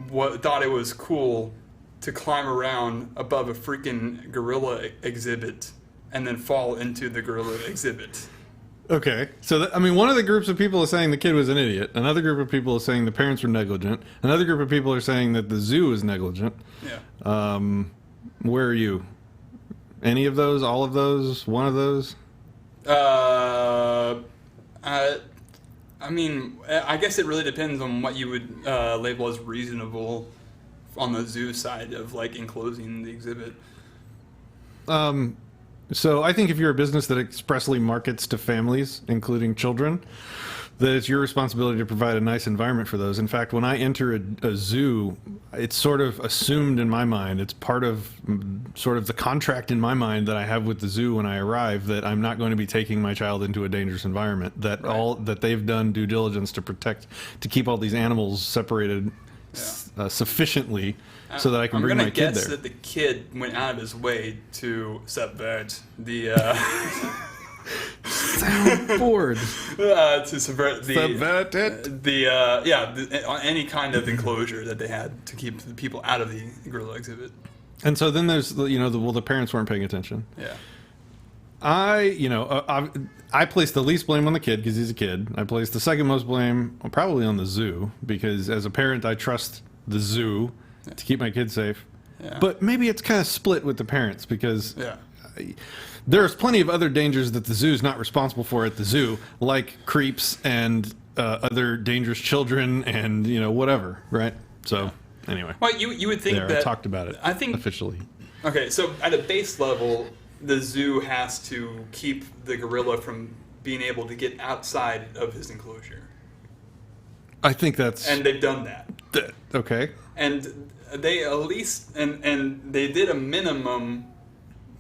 Speaker 2: thought it was cool to climb around above a freaking gorilla exhibit and then fall into the gorilla exhibit.
Speaker 1: Okay, so I mean, one of the groups of people is saying the kid was an idiot. Another group of people is saying the parents were negligent. Another group of people are saying that the zoo is negligent.
Speaker 2: Yeah.
Speaker 1: Where are you? Any of those? All of those? One of those?
Speaker 2: I mean, I guess it really depends on what you would label as reasonable on the zoo side of like enclosing the exhibit.
Speaker 1: So I think if you're a business that expressly markets to families, including children, that it's your responsibility to provide a nice environment for those. In fact, when I enter a zoo, it's sort of assumed in my mind, it's part of sort of the contract in my mind that I have with the zoo when I arrive, that I'm not going to be taking my child into a dangerous environment, that that they've done due diligence to keep all these animals separated sufficiently so that I can bring my kid there.
Speaker 2: I'm going to guess that the kid went out of his way to subvert the
Speaker 1: soundboard.
Speaker 2: To subvert any kind of enclosure that they had to keep the people out of the gorilla exhibit.
Speaker 1: And so then there's the parents weren't paying attention.
Speaker 2: Yeah.
Speaker 1: I place the least blame on the kid because he's a kid. I place the second most blame probably on the zoo because as a parent I trust the zoo to keep my kid safe.
Speaker 2: Yeah.
Speaker 1: But maybe it's kind of split with the parents because there's plenty of other dangers that the zoo is not responsible for at the zoo, like creeps and other dangerous children and whatever, right? So anyway,
Speaker 2: well, you would think that
Speaker 1: I talked about it.
Speaker 2: I think
Speaker 1: officially.
Speaker 2: Okay, so at a base level, the zoo has to keep the gorilla from being able to get outside of his enclosure.
Speaker 1: I think that's...
Speaker 2: And they've done that.
Speaker 1: Okay.
Speaker 2: And they at least... And they did a minimum,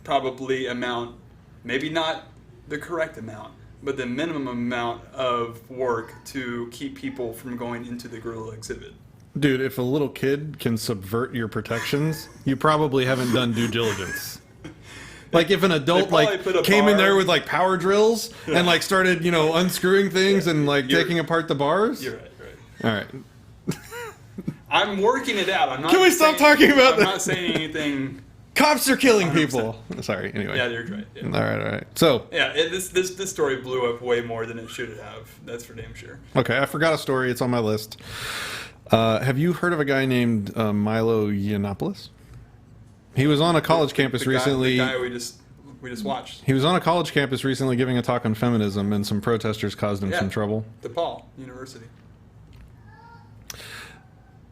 Speaker 2: probably, amount, maybe not the correct amount, but the minimum amount of work to keep people from going into the gorilla exhibit.
Speaker 1: Dude, if a little kid can subvert your protections, you probably haven't done due diligence. Like if an adult came in there with like power drills and like started, unscrewing things and like taking apart the bars.
Speaker 2: You're right.
Speaker 1: All right.
Speaker 2: I'm working it out. I'm not.
Speaker 1: Can we stop talking about
Speaker 2: I'm not saying anything.
Speaker 1: Cops are killing people. Sorry. Anyway.
Speaker 2: Yeah, you're right. Yeah.
Speaker 1: All right. So.
Speaker 2: Yeah, this story blew up way more than it should have. That's for damn sure.
Speaker 1: Okay, I forgot a story. It's on my list. Have you heard of a guy named Milo Yiannopoulos? He was on a college campus recently.
Speaker 2: The guy we just watched.
Speaker 1: He was on a college campus recently giving a talk on feminism, and some protesters caused him some trouble.
Speaker 2: DePaul University.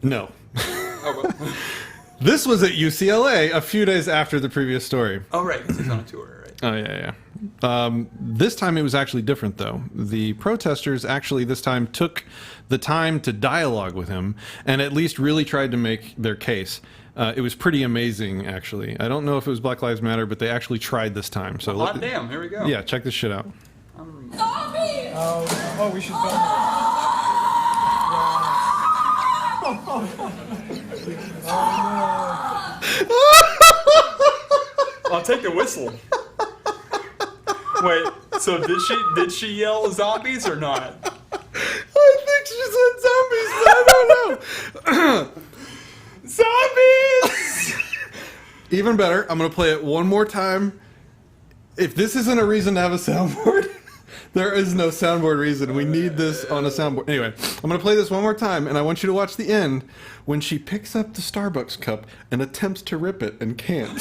Speaker 1: No.
Speaker 2: Oh, well.
Speaker 1: This was at UCLA a few days after the previous story.
Speaker 2: Oh, right, because he's on a tour, right?
Speaker 1: Oh, yeah. This time it was actually different, though. The protesters actually this time took the time to dialogue with him and at least really tried to make their case. It was pretty amazing, actually. I don't know if it was Black Lives Matter, but they actually tried this time. So
Speaker 2: hot damn, here we go.
Speaker 1: Yeah, check this shit out.
Speaker 5: Oh, we should film
Speaker 2: I'll take the whistle. Wait, so did she yell zombies or not?
Speaker 1: I think she said zombies, but I don't know.
Speaker 2: Zombies!
Speaker 1: Even better, I'm going to play it one more time. If this isn't a reason to have a soundboard, there is no soundboard reason. We need this on a soundboard. Anyway, I'm going to play this one more time, and I want you to watch the end when she picks up the Starbucks cup and attempts to rip it and can't.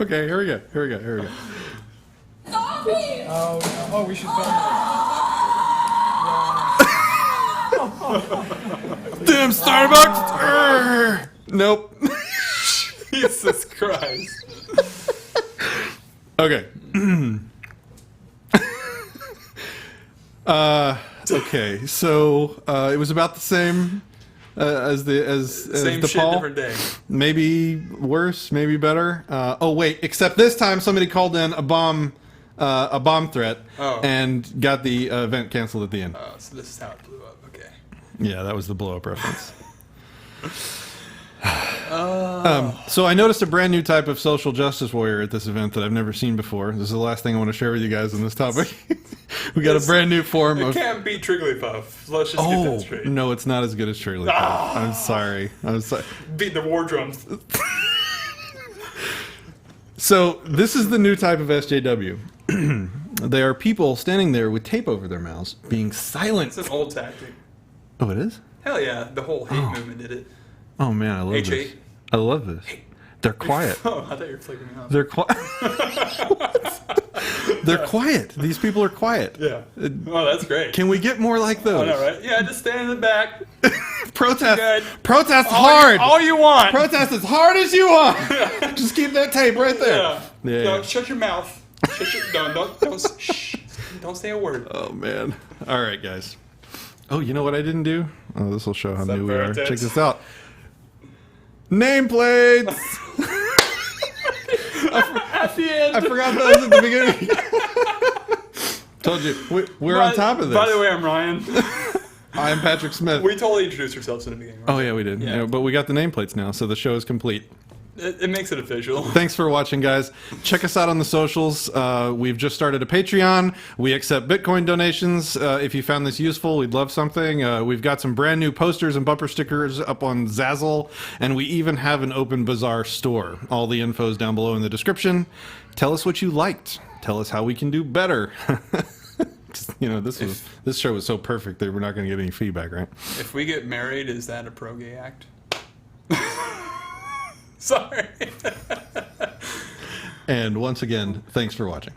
Speaker 1: Okay, here we go.
Speaker 5: Zombies! Oh, we should film
Speaker 1: Damn Starbucks! Urgh. Nope.
Speaker 2: Jesus Christ.
Speaker 1: Okay. Okay, so it was about the same as
Speaker 2: same
Speaker 1: DePaul.
Speaker 2: shit, different day.
Speaker 1: Maybe worse, maybe better. Oh wait, except this time somebody called in a bomb threat and got the event canceled at the end.
Speaker 2: Oh, so this is how it blew up. Okay.
Speaker 1: Yeah, that was the blow up reference. So I noticed a brand new type of social justice warrior at this event that I've never seen before. This is the last thing I want to share with you guys on this topic. We got a brand new form of...
Speaker 2: It can't beat Trigglypuff. Let's just get that straight.
Speaker 1: No, it's not as good as Trigglypuff. I'm sorry.
Speaker 2: Beat the war drums.
Speaker 1: So this is the new type of SJW. They are people standing there with tape over their mouths, being silent.
Speaker 2: It's an old tactic.
Speaker 1: Oh, it is?
Speaker 2: Hell yeah, the whole hate movement did it.
Speaker 1: Oh man, I love
Speaker 2: H8.
Speaker 1: this. I love this. They're quiet.
Speaker 2: Oh, I thought you were flicking me off.
Speaker 1: They're quiet. They're quiet. These people are quiet.
Speaker 2: Yeah. Oh, that's great.
Speaker 1: Can we get more like those?
Speaker 2: Oh, no, right? Yeah, just stand in the back.
Speaker 1: Protest.
Speaker 2: Good.
Speaker 1: Protest
Speaker 2: All
Speaker 1: hard.
Speaker 2: all you want.
Speaker 1: Protest as hard as you want. Just keep that tape right there.
Speaker 2: Yeah.
Speaker 1: Yeah.
Speaker 2: No, shut your mouth. Shut your, don't, shh. Don't say a word.
Speaker 1: Oh man. All right, guys. Oh, you know what I didn't do? Oh, this will show how new we are.
Speaker 2: Veritas?
Speaker 1: Check this out. Nameplates.
Speaker 2: At the end.
Speaker 1: I forgot those at the beginning. Told you, we're on top of this.
Speaker 2: By the way, I'm Ryan.
Speaker 1: I'm Patrick Smith.
Speaker 2: We totally introduced ourselves in the beginning.
Speaker 1: Oh yeah, we did.
Speaker 2: Yeah.
Speaker 1: Yeah, but we got the nameplates now, so the show is complete.
Speaker 2: It makes it official.
Speaker 1: Thanks for watching, guys. Check us out on the socials. We've just started a Patreon. We accept Bitcoin donations. If you found this useful, we'd love something. We've got some brand new posters and bumper stickers up on Zazzle, and we even have an open bazaar store. All the info's down below in the description. Tell us what you liked. Tell us how we can do better. You know, this show was so perfect that we're not going to get any feedback, right?
Speaker 2: If we get married, is that a pro-gay act? Sorry.
Speaker 1: And once again, thanks for watching.